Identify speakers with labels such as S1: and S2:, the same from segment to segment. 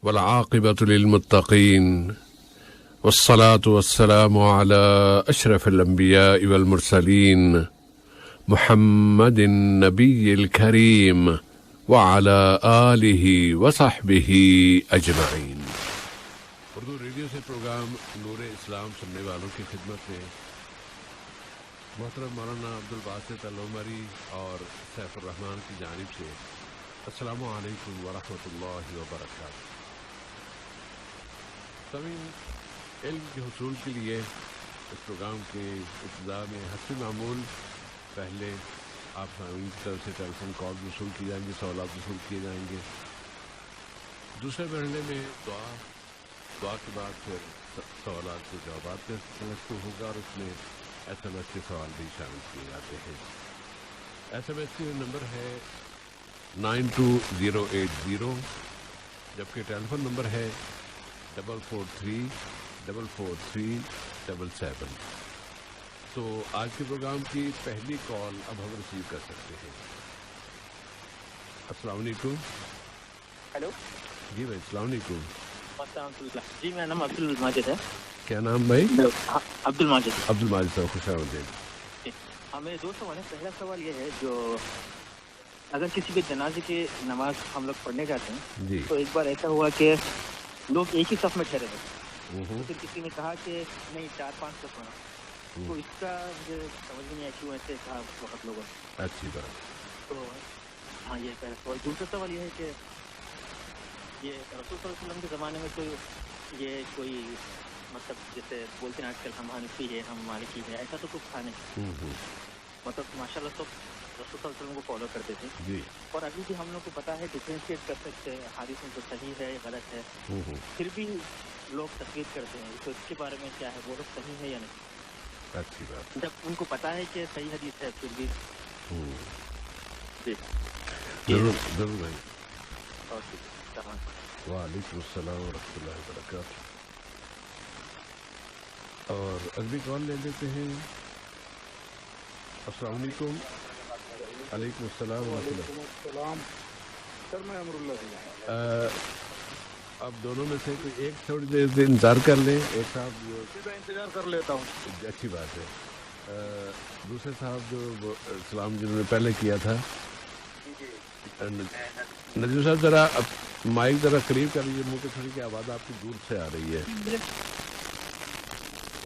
S1: والعاقبة للمتقين والصلاة والسلام على أشرف الأنبياء والمرسلين محمد النبي الكريم وعلى آله وصحبه أجمعين۔ اردو ریڈیو سے پروگرام نور اسلام سننے والوں کی خدمت میں محترم مولانا عبدالباسط العمری اور سیف الرحمان کی جانب سے السلام علیکم ورحمۃ اللہ وبرکاتہ۔ سامعین، علم کے حصول کے لیے اس پروگرام کے ابتدا میں حسب معمول پہلے آپ سامعین کی طرف سے ٹیلی فون کال وصول کی جائیں گے، سوالات وصول کیے جائیں گے۔ دوسرے مرحلے میں دعا کے بعد پھر سوالات کے جوابات کا سلسلہ ہوگا اور اس میں ایس ایم ایس کے سوال بھی شامل کیے جاتے ہیں۔ ایس ایم ایس کی نمبر ہے 92080، جبکہ ٹیلی فون نمبر ہے 443-443-77۔ تو آج کے پروگرام کی پہلی کال اب ہم ریسیو کر سکتے ہیں۔ السلام علیکم۔
S2: ہیلو
S1: جی بھائی، السلام علیکم۔
S2: جی میرا نام عبد الماجد ہے۔
S1: کیا نام بھائی؟
S2: عبد الماجد
S1: صاحب، خوش آمدید۔
S2: میرے دو سوال ہیں۔ پہلا سوال یہ ہے، جو اگر کسی بھی جنازے کی نماز ہم لوگ پڑھنے جاتے ہیں
S1: جی
S2: تو ایک بار ایسا ہوا کہ لوگ ایک ہی صف میں ٹھہرے ہوئے، پھر کسی نے کہا کہ نہیں 4-5 صف ہونا، تو اس کا مجھے سمجھ میں نہیں آیا کیوں ایسے کہا اس وقت لوگوں نے۔
S1: اچھی بات۔
S2: تو ہاں، یہ پہلا سوال۔ دوسرا سوال یہ ہے کہ یہ رسول صلی اللہ علیہ وسلم کے زمانے میں کوئی مطلب جیسے بولتے ہیں آج کل ہم حنفی ہیں، ہم مالکی ہیں، ایسا تو کچھ تھا نہیں۔ مطلب ماشاء اللہ سب رسول صلی اللہ علیہ وسلم کو فالو کرتے تھے
S1: جی،
S2: اور ابھی بھی ہم لوگ کو پتا ہے ڈفرینشیٹ کر سکتے ہیں حدیث میں جو صحیح ہے غلط ہے، پھر بھی لوگ تقلید کرتے ہیں، تو اس کے بارے میں کیا ہے، وہ لوگ صحیح ہے یا نہیں؟
S1: اچھی بات۔
S2: جب ان کو پتا ہے کہ صحیح حدیث ہے پھر بھی جی
S1: ضرور بھائی۔
S2: اور
S1: وعلیکم السلام ورحمۃ اللہ وبرکاتہ۔ اور اگلی کال لے لیتے ہیں۔ السلام علیکم۔ علیکم السلام ورحمۃ اللہ۔
S3: سر میں امر اللہ
S1: اب دونوں میں سے کوئی ایک تھوڑی دیر سے انتظار کر لیں۔ ایک صاحب جو
S3: انتظار کر لیتا ہوں۔
S1: اچھی بات ہے۔ دوسرے صاحب جو سلام جنہوں نے پہلے کیا تھا، ندیم صاحب ذرا مائک ذرا قریب کر لیجیے منہ کے، تھوڑی کی آواز آپ کی دور سے آ رہی ہے۔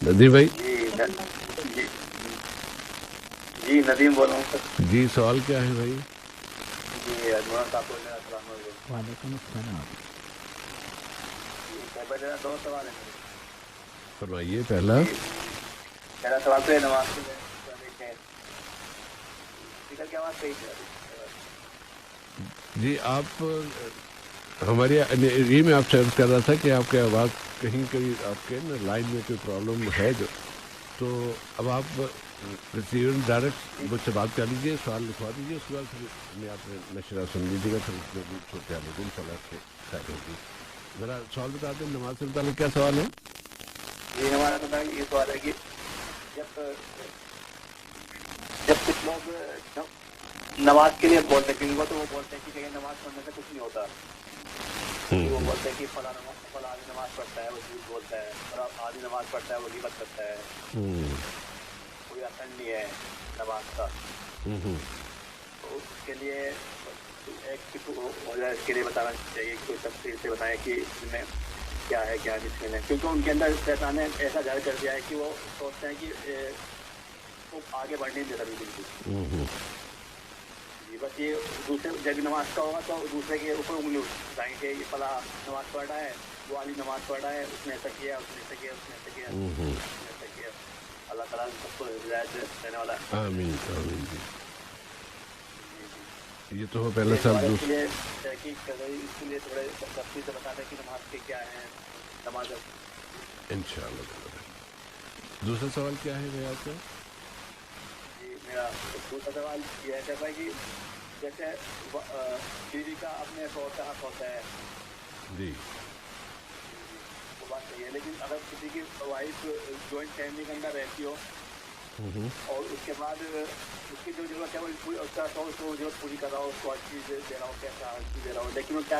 S1: ندیم بھائی؟
S3: جی ندیم بول رہا ہوں سر۔
S1: جی، سوال کیا ہے بھائی؟
S3: جی اجمان صاحب بول رہے ہیں۔ السلام علیکم۔
S2: وعلیکم السلام۔
S3: دو سوال ہیں
S1: فرمائیے۔ پہلا
S3: میرا سوال تو ہے نماز کی آواز صحیح ہے؟
S1: جی، آپ ہماری یہ میں آپ سے عرض کر رہا تھا کہ آپ کی آواز کہیں آپ کے نا لائن میں کوئی پرابلم ہے جو، تو اب آپ ریسیور ڈائریکٹ مجھ سے بات کر لیجیے، سوال لکھوا دیجیے، اس کے بعد پھر میں آپ نشرہ سن لیجیے گا، پھر اس میں بھی چھوٹے آنے ان شاء اللہ سے خیر ہوگی۔ ذرا سوال بتا دیں، نماز سے متعلق کیا سوال ہے؟
S3: جی ہمارا تو یہ سوال ہے کہ جب کچھ لوگ نماز کے لیے بولتے ہیں، کیونکہ تو وہ بولتے ہیں کہ نماز پڑھنے سے کچھ نہیں ہوتا، وہ بولتے ہیں کہ فلاں آدمی نماز پڑھتا ہے وہ جھوٹ بولتا ہے، اور آدمی نماز پڑھتا ہے وہ غیبت کرتا ہے، کوئی اثر نہیں ہے نماز کا۔ تو اس کے لیے ایک اس کے لیے بتانا چاہیے، کوئی تفصیل سے بتائیں کہ اس میں کیا ہے کیا نہیں ہے، کیونکہ ان کے اندر شیطان نے ایسا ظاہر کر دیا ہے کہ وہ سوچتے ہیں کہ وہ آگے بڑھنے نہیں دیتا بالکل۔ جی بس یہ دوسرے جب نماز کا ہوگا تو دوسرے کے اوپر انگلی اٹھائیں گے کہ یہ فلاں نماز پڑھ رہا ہے، وہ علی نماز پڑھ رہا ہے، اس نے ایسا کیا، اس نے ایسا کیا، اس نے ایسا کیا، اس نے ایسا کیا۔ اللہ تعالیٰ سب کو ہدایت دینے والا ہے۔
S1: آمین آمین۔ جی یہ تو پہلے سال
S3: اس کے لیے تحقیق کر رہی، اس کے لیے تھوڑے تفصیل سے بتا دیں کہ نماز کے کیا ہیں نماز۔
S1: انشاءاللہ۔ دوسرا سوال کیا ہے بھائی آپ کا؟
S3: جی میرا دوسرا سوال یہ ہے کہ بھائی کہ جیسے بیوی کا اپنے شوہر کا حق ہوتا ہے،
S1: جی
S3: وہ بات صحیح ہے، لیکن اگر کسی کی وائف جوائنٹ فیملی کے اندر رہتی ہو اور اس کے بعد اس کی جو ضرورت ہے وہ اس کا شوہر کو ضرورت پوری کر رہا ہو، اس کو ہر چیز دے رہا ہو، کیسا ہر چیز دے رہا ہو، لیکن وہ کیا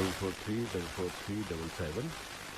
S1: 44343777,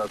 S4: 10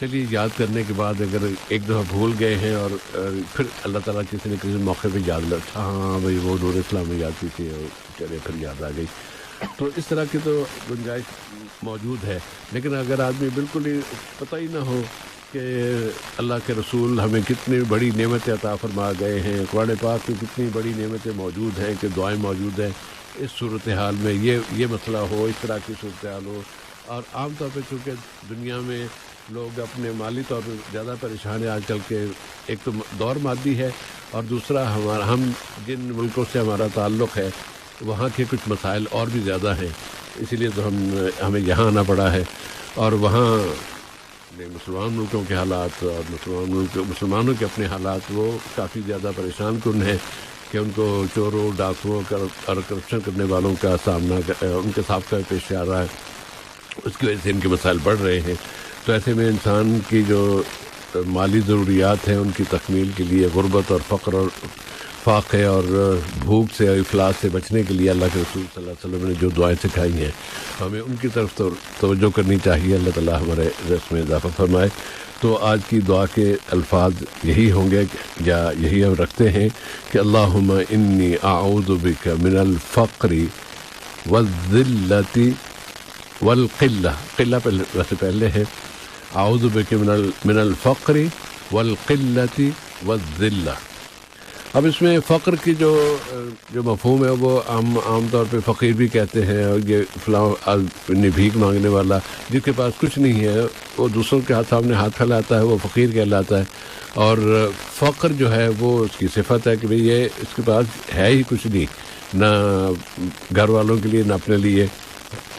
S1: چلیے یاد کرنے کے بعد اگر ایک دفعہ بھول گئے ہیں اور پھر اللہ تعالیٰ کسی نے کسی موقع پہ یاد رکھا، ہاں بھائی وہ نور اسلام میں یاد کی تھی اور چلے پھر یاد آ گئی، تو اس طرح کی تو گنجائش موجود ہے. لیکن اگر آدمی بالکل ہی پتہ ہی نہ ہو کہ اللہ کے رسول ہمیں کتنی بڑی نعمتیں عطا فرما گئے ہیں، قرآن پاک کی کتنی بڑی نعمتیں موجود ہیں کہ دعائیں موجود ہیں، اس صورتحال میں یہ مسئلہ ہو، اس طرح کی صورتحال ہو. اور عام طور پہ چونکہ دنیا میں لوگ اپنے مالی طور پر زیادہ پریشان ہیں آج کل کے، ایک تو دور مادی ہے اور دوسرا ہم جن ملکوں سے ہمارا تعلق ہے وہاں کے کچھ مسائل اور بھی زیادہ ہیں، اسی لیے تو ہمیں یہاں آنا پڑا ہے. اور وہاں مسلمان ملکوں کے حالات اور مسلمانوں کے اپنے حالات وہ کافی زیادہ پریشان کن ہیں کہ ان کو چوروں، ڈاکوؤں اور کرپشن کرنے والوں کا سامنا ان کے ساتھ پیش آ رہا ہے، اس کی وجہ سے ان کے مسائل بڑھ رہے ہیں. تو ایسے میں انسان کی جو مالی ضروریات ہیں ان کی تکمیل کے لیے غربت اور فقر اور فاقے اور بھوک سے اور افلاس سے بچنے کے لیے اللہ کے رسول صلی اللہ علیہ وسلم نے جو دعائیں سکھائی ہیں ہمیں ان کی طرف توجہ کرنی چاہیے. اللہ تعالیٰ ہمارے رزق میں اضافہ فرمائے. تو آج کی دعا کے الفاظ یہی ہوں گے یا یہی ہم رکھتے ہیں کہ اللہم انی اعوذ بک من الفقر والذلۃ والقلہ. قلہ ویسے پہلے ہے، اعوذ بک من الفقر والقلۃ والذلہ. اب اس میں فقر کی جو مفہوم ہے وہ عام طور پہ فقیر بھی کہتے ہیں، اور یہ فلاں بھیک مانگنے والا جس کے پاس کچھ نہیں ہے وہ دوسروں کے سامنے ہاتھ پھیلاتا ہے وہ فقیر کہلاتا ہے. اور فقر جو ہے وہ اس کی صفت ہے کہ بھئی یہ اس کے پاس ہے ہی کچھ نہیں، نہ گھر والوں کے لیے نہ اپنے لیے.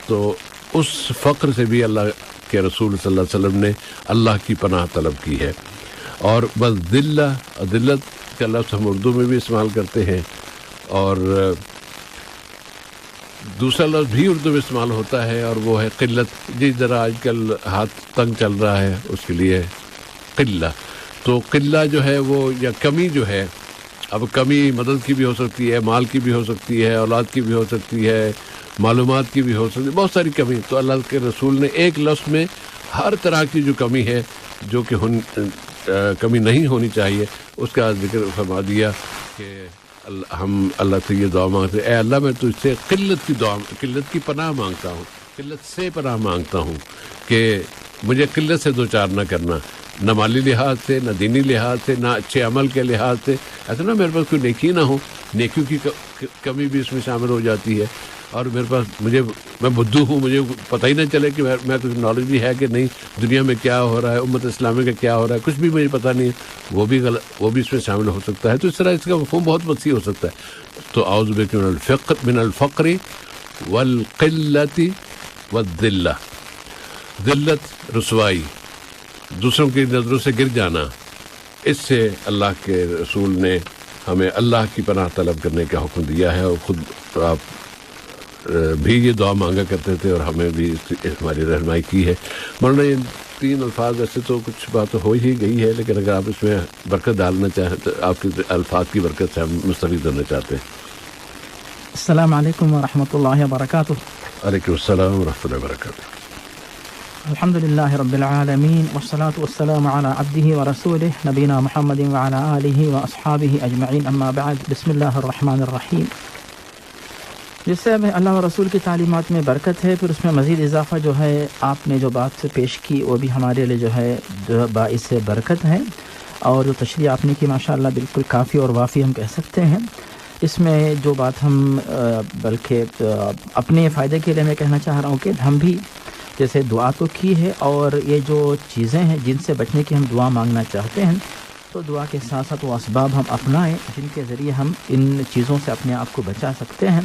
S1: تو اس فقر سے بھی اللہ کے رسول صلی اللہ علیہ وسلم نے اللہ کی پناہ طلب کی ہے. اور بس ذلت کا لفظ ہم اردو میں بھی استعمال کرتے ہیں اور دوسرا لفظ بھی اردو میں استعمال ہوتا ہے اور وہ ہے قلت. جس طرح آج کل ہاتھ تنگ چل رہا ہے اس کے لیے قلہ. تو قلہ جو ہے وہ یا کمی جو ہے، اب کمی مدد کی بھی ہو سکتی ہے، مال کی بھی ہو سکتی ہے، اولاد کی بھی ہو سکتی ہے، معلومات کی بھی ہو سکتی ہے، بہت ساری کمی. تو اللہ کے رسول نے ایک لفظ میں ہر طرح کی جو کمی ہے جو کہ کمی نہیں ہونی چاہیے اس کا ذکر فرما دیا کہ ہم اللہ سے یہ دعا مانگتے ہیں، اے اللہ میں تجھ سے قلت کی پناہ مانگتا ہوں، قلت سے پناہ مانگتا ہوں کہ مجھے قلت سے دوچار نہ کرنا، نہ مالی لحاظ سے، نہ دینی لحاظ سے، نہ اچھے عمل کے لحاظ سے. ایسا نہ میرے پاس کوئی نیکی نہ ہو، نیکیوں کی کمی بھی اس میں شامل ہو جاتی ہے. اور میرے پاس میں بدھو ہوں، مجھے پتہ ہی نہ چلے کہ میں کچھ نالج بھی ہے کہ نہیں، دنیا میں کیا ہو رہا ہے، امت اسلامی کا کیا ہو رہا ہے، کچھ بھی مجھے پتہ نہیں ہے، وہ بھی اس میں شامل ہو سکتا ہے. تو اس طرح اس کا مفہوم بہت وسیع ہو سکتا ہے. تو اعوذ بک من الفقر والقلۃ والذلہ. ذلت، رسوائی، دوسروں کی نظروں سے گر جانا، اس سے اللہ کے رسول نے ہمیں اللہ کی پناہ طلب کرنے کا حکم دیا ہے. اور خود آپ بھی یہ دعا مانگا کرتے تھے اور ہمیں بھی ہماری رہنمائی کی ہے. مولانا یہ 3 الفاظ ویسے تو کچھ بات ہو ہی گئی ہے، لیکن اگر آپ اس میں برکت ڈالنا چاہیں تو آپ کے الفاظ کی برکت سے ہم مستفید ہونا چاہتے ہیں.
S5: السلام علیکم ورحمۃ اللہ وبرکاتہ.
S1: وعلیکم السلام ورحمۃ اللہ وبرکاتہ.
S5: الحمد للہ رب العالمین والصلاة والسلام علی عبدہ ورسولہ نبینا محمد وعلی آلہ واصحابہ اجمعین. اما بعد، بسم اللہ الرحمن الرحیم. جس سے ہمیں اللہ و رسول کی تعلیمات میں برکت ہے. پھر اس میں مزید اضافہ جو ہے آپ نے جو بات پیش کی وہ بھی ہمارے لیے جو ہے باعث برکت ہے، اور جو تشریح آپ نے کی ماشاءاللہ بالکل کافی اور وافی ہم کہہ سکتے ہیں. اس میں جو بات ہم بلکہ اپنے فائدے کے لیے میں کہنا چاہ رہا ہوں کہ ہم بھی جیسے دعا تو کی ہے، اور یہ جو چیزیں ہیں جن سے بچنے کی ہم دعا مانگنا چاہتے ہیں تو دعا کے ساتھ ساتھ وہ اسباب ہم اپنائیں جن کے ذریعے ہم ان چیزوں سے اپنے آپ کو بچا سکتے ہیں.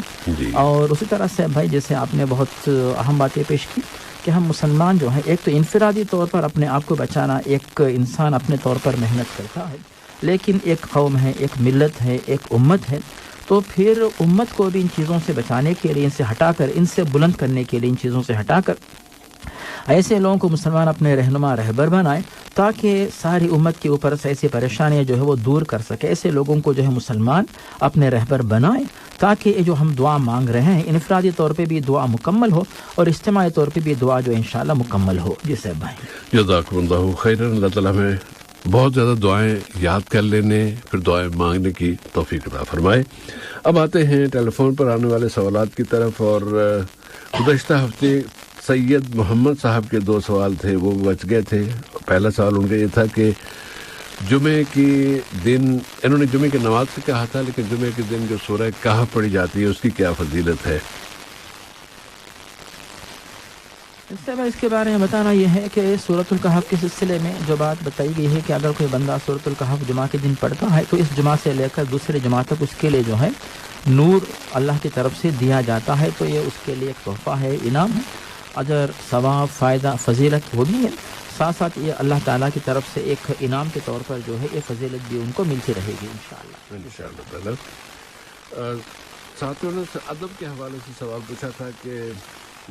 S5: اور اسی طرح سے بھائی جیسے آپ نے بہت اہم باتیں پیش کی کہ ہم مسلمان جو ہیں ایک تو انفرادی طور پر اپنے آپ کو بچانا، ایک انسان اپنے طور پر محنت کرتا ہے، لیکن ایک قوم ہے، ایک ملت ہے، ایک امت ہے، تو پھر امت کو بھی ان چیزوں سے بچانے کے لیے، ان سے ہٹا کر، ان سے بلند کرنے کے لیے، ان چیزوں سے ہٹا کر ایسے لوگوں کو مسلمان اپنے رہنما رہبر بنائے تاکہ ساری امت کے اوپر سے ایسی پریشانیاں جو ہے وہ دور کر سکے. ایسے لوگوں کو جو ہے مسلمان اپنے رہبر بنائیں تاکہ یہ جو ہم دعا مانگ رہے ہیں انفرادی طور پہ بھی دعا مکمل ہو اور اجتماعی طور پہ بھی دعا جو انشاءاللہ مکمل ہو. جی صاحب بھائی
S1: جزاکم اللہ خیرا. اللہ تعالیٰ ہمیں بہت زیادہ دعائیں یاد کر لینے پھر دعائیں مانگنے کی توفیق عطا فرمائے. اب آتے ہیں ٹیلی فون پر آنے والے سوالات کی طرف. اور گزشتہ ہفتے سید محمد صاحب کے 2 سوال تھے وہ بچ گئے تھے. پہلا سوال ان کا یہ تھا کہ جمعے کی دن انہوں نے جمعے کی نماز سے کہا تھا لیکن جمعے کے دن جو سورہ کہف پڑھی جاتی ہے اس کی کیا فضیلت ہے؟
S5: اس کے بارے میں بتانا یہ ہے کہ سورۃ الکہف کے سلسلے میں جو بات بتائی گئی ہے کہ اگر کوئی بندہ سورۃ الکہف جمعہ کے دن پڑھتا ہے تو اس جمعہ سے لے کر دوسرے جمعہ تک اس کے لیے جو ہے نور اللہ کی طرف سے دیا جاتا ہے. تو یہ اس کے لیے ایک تحفہ ہے, انعام ہے, اجر ثواب فائدہ فضیلت وہ بھی ہے. ساتھ ساتھ یہ اللہ تعالیٰ کی طرف سے ایک انعام کے طور پر جو ہے یہ فضیلت بھی ان کو ملتی رہے گی انشاءاللہ
S1: تعالیٰ. ساتھیوں نے ادب کے حوالے سے سوال پوچھا تھا کہ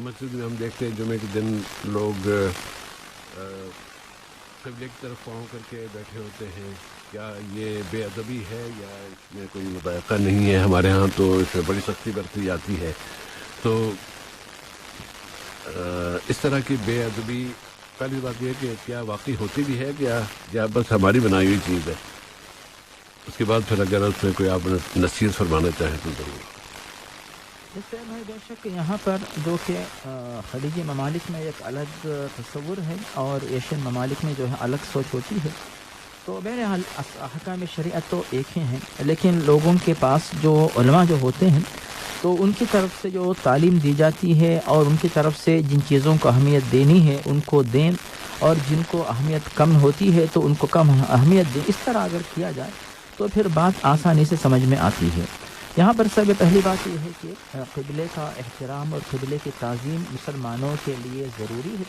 S1: مسجد میں ہم دیکھتے ہیں جمعے کے دن لوگ قبلے کی طرف پاؤں کر کے بیٹھے ہوتے ہیں. کیا یہ بے ادبی ہے یا اس میں کوئی مذائقہ نہیں ہے؟ ہمارے ہاں تو اس میں بڑی سختی برتی جاتی ہے. تو اس طرح کی بے ادبی پہلی بات یہ کہ کیا واقعی ہوتی بھی ہے یا بس ہماری بنائی ہوئی چیز ہے؟ اس کے بعد پھر اگر اس میں کوئی آپ نصیحت فرمانا چاہیں تو ضرور.
S5: اس سے بھائی بے شک یہاں پر جو کہ خلیجی ممالک میں ایک الگ تصور ہے اور ایشین ممالک میں جو ہے الگ سوچ ہوتی ہے. تو بہرحال احکام شریعت تو ایک ہی ہیں لیکن لوگوں کے پاس جو علماء جو ہوتے ہیں تو ان کی طرف سے جو تعلیم دی جاتی ہے اور ان کی طرف سے جن چیزوں کو اہمیت دینی ہے ان کو دیں اور جن کو اہمیت کم ہوتی ہے تو ان کو کم اہمیت دیں. اس طرح اگر کیا جائے تو پھر بات آسانی سے سمجھ میں آتی ہے. یہاں پر سب پہلی بات یہ ہے کہ قبلے کا احترام اور قبلے کی تعظیم مسلمانوں کے لیے ضروری ہے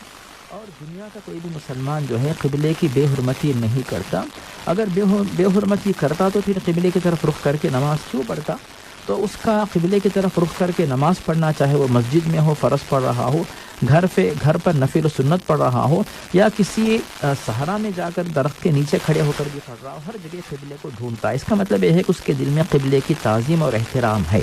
S5: اور دنیا کا کوئی بھی مسلمان جو ہے قبلے کی بے حرمتی نہیں کرتا. اگر بے حرمتی کرتا تو پھر قبلے کی طرف رخ کر کے نماز کیوں پڑھتا؟ تو اس کا قبلے کی طرف رخ کر کے نماز پڑھنا چاہے وہ مسجد میں ہو فرض پڑھ رہا ہو, گھر پر نفل و سنت پڑھ رہا ہو یا کسی صحرا میں جا کر درخت کے نیچے کھڑے ہو کر بھی پڑھ رہا ہو, ہر جگہ قبلے کو ڈھونڈتا ہے. اس کا مطلب یہ ہے کہ اس کے دل میں قبلے کی تعظیم اور احترام ہے.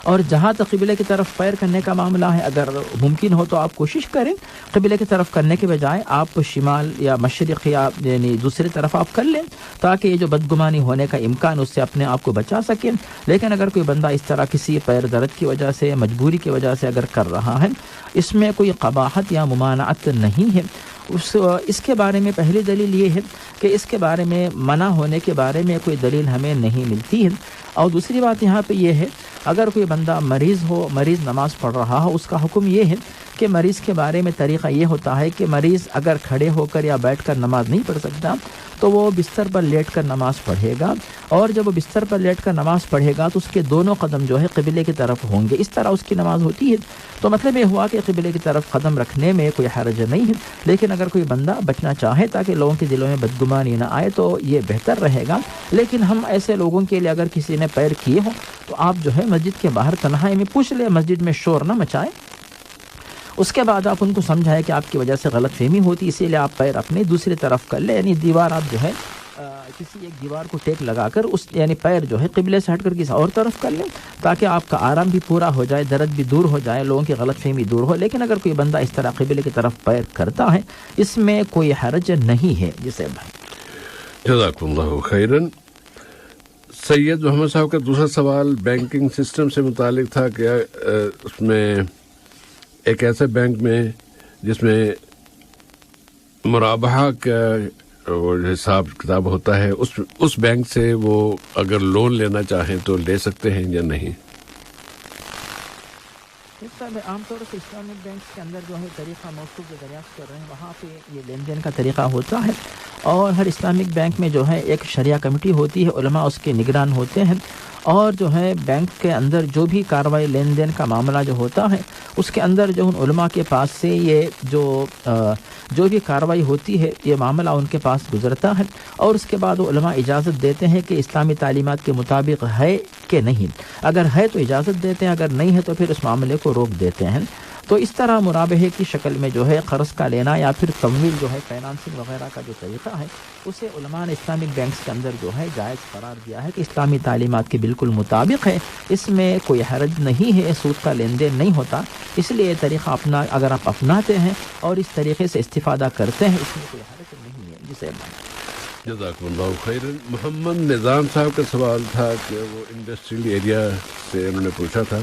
S5: اور جہاں تک قبلے کی طرف پیر کرنے کا معاملہ ہے اگر ممکن ہو تو آپ کوشش کریں قبلے کی طرف کرنے کے بجائے آپ شمال یا مشرق یا یعنی دوسری طرف آپ کر لیں تاکہ یہ جو بدگمانی ہونے کا امکان اس سے اپنے آپ کو بچا سکیں. لیکن اگر کوئی بندہ اس طرح کسی پیر درد کی وجہ سے مجبوری کی وجہ سے اگر کر رہا ہے اس میں کوئی قباحت یا ممانعت نہیں ہے. اس کے بارے میں پہلی دلیل یہ ہے کہ اس کے بارے میں منع ہونے کے بارے میں کوئی دلیل ہمیں نہیں ملتی ہے. اور دوسری بات یہاں پہ یہ ہے اگر کوئی بندہ مریض نماز پڑھ رہا ہو اس کا حکم یہ ہے کہ مریض کے بارے میں طریقہ یہ ہوتا ہے کہ مریض اگر کھڑے ہو کر یا بیٹھ کر نماز نہیں پڑھ سکتا تو وہ بستر پر لیٹ کر نماز پڑھے گا اور جب وہ بستر پر لیٹ کر نماز پڑھے گا تو اس کے دونوں قدم جو ہے قبلے کی طرف ہوں گے. اس طرح اس کی نماز ہوتی ہے. تو مطلب یہ ہوا کہ قبلے کی طرف قدم رکھنے میں کوئی حرج نہیں ہے. لیکن اگر کوئی بندہ بچنا چاہے تاکہ لوگوں کے دلوں میں بدگمانی نہ آئے تو یہ بہتر رہے گا. لیکن ہم ایسے لوگوں کے لیے اگر کسی نے پیر کیے ہوں تو آپ جو ہے مسجد کے باہر تنہائی میں پوچھ لیں, مسجد میں شور نہ مچائیں. اس کے بعد آپ ان کو سمجھائیں کہ آپ کی وجہ سے غلط فہمی ہوتی اسی لیے آپ پیر اپنے دوسری طرف کر لیں. یعنی دیوار آپ جو ہے کسی ایک دیوار کو ٹیک لگا کر اس یعنی پیر جو ہے قبلے سے ہٹ کر کسی اور طرف کر لیں تاکہ آپ کا آرام بھی پورا ہو جائے, درد بھی دور ہو جائے, لوگوں کی غلط فہمی دور ہو. لیکن اگر کوئی بندہ اس طرح قبلے کی طرف پیر کرتا ہے اس میں کوئی حرج نہیں ہے. جسے بھائی
S1: جزاکم اللہ خیرن. سید محمد صاحب کا دوسرا سوال بینکنگ سسٹم سے متعلق تھا کہ اس میں ایک ایسے بینک میں جس میں مرابحہ کا حساب کتاب ہوتا ہے اس بینک سے وہ اگر لون لینا چاہیں تو لے سکتے ہیں یا نہیں؟
S5: عام طور سے اسلامک بینک کے اندر جو ہے طریقہ موصوف جو دریافت کر رہے ہیں وہاں پہ یہ لین دین کا طریقہ ہوتا ہے اور ہر اسلامک بینک میں جو ہے ایک شریعہ کمیٹی ہوتی ہے, علماء اس کے نگران ہوتے ہیں اور جو ہے بینک کے اندر جو بھی کارروائی لین دین کا معاملہ جو ہوتا ہے اس کے اندر جو ان علماء کے پاس سے یہ جو بھی کارروائی ہوتی ہے یہ معاملہ ان کے پاس گزرتا ہے اور اس کے بعد وہ علماء اجازت دیتے ہیں کہ اسلامی تعلیمات کے مطابق ہے کہ نہیں. اگر ہے تو اجازت دیتے ہیں, اگر نہیں ہے تو پھر اس معاملے کو روک دیتے ہیں. تو اس طرح مرابحے کی شکل میں جو ہے قرض کا لینا یا پھر تمویل جو ہے فائنانسنگ وغیرہ کا جو طریقہ ہے اسے علماء نے اسلامک بینکس کے اندر جو ہے جائز قرار دیا ہے کہ اسلامی تعلیمات کے بالکل مطابق ہے، اس میں کوئی حرج نہیں ہے، سود کا لین دین نہیں ہوتا، اس لیے یہ طریقہ اگر آپ اپناتے ہیں اور اس طریقے سے استفادہ کرتے ہیں اس میں کوئی حرج نہیں ہے. جسے
S1: جزاکم اللہ خیر. محمد نظام صاحب کا سوال تھا کہ وہ انڈسٹریل ایریا سے انہوں نے پوچھا تھا،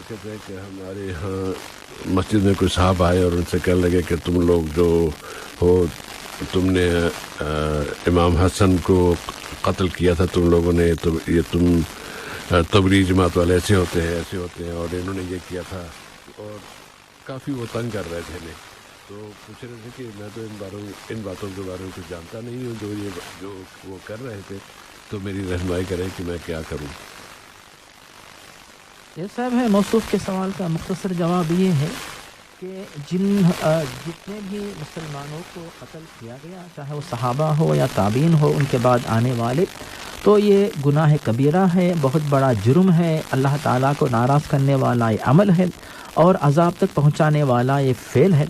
S1: کہتے ہیں کہ ہمارے یہاں مسجد میں کوئی صاحب آئے اور ان سے کہنے لگے کہ تم لوگ جو ہو تم نے امام حسن کو قتل کیا تھا تم لوگوں نے، تو یہ تم تبلیغ جماعت والے ایسے ہوتے ہیں اور انہوں نے یہ کیا تھا، اور کافی وہ تنگ کر رہے تھے انہیں. تو پوچھ رہے تھے کہ میں تو ان باتوں کے بارے میں کچھ جانتا نہیں ہوں جو وہ کر رہے تھے، تو میری رہنمائی کریں کہ میں کیا کروں.
S5: یہ صاحب ہے موصوف کے سوال کا مختصر جواب یہ ہے کہ جتنے بھی مسلمانوں کو قتل کیا گیا، چاہے وہ صحابہ ہو یا تابعین ہو ان کے بعد آنے والے، تو یہ گناہ کبیرہ ہے، بہت بڑا جرم ہے، اللہ تعالیٰ کو ناراض کرنے والا یہ عمل ہے اور عذاب تک پہنچانے والا یہ فعل ہے.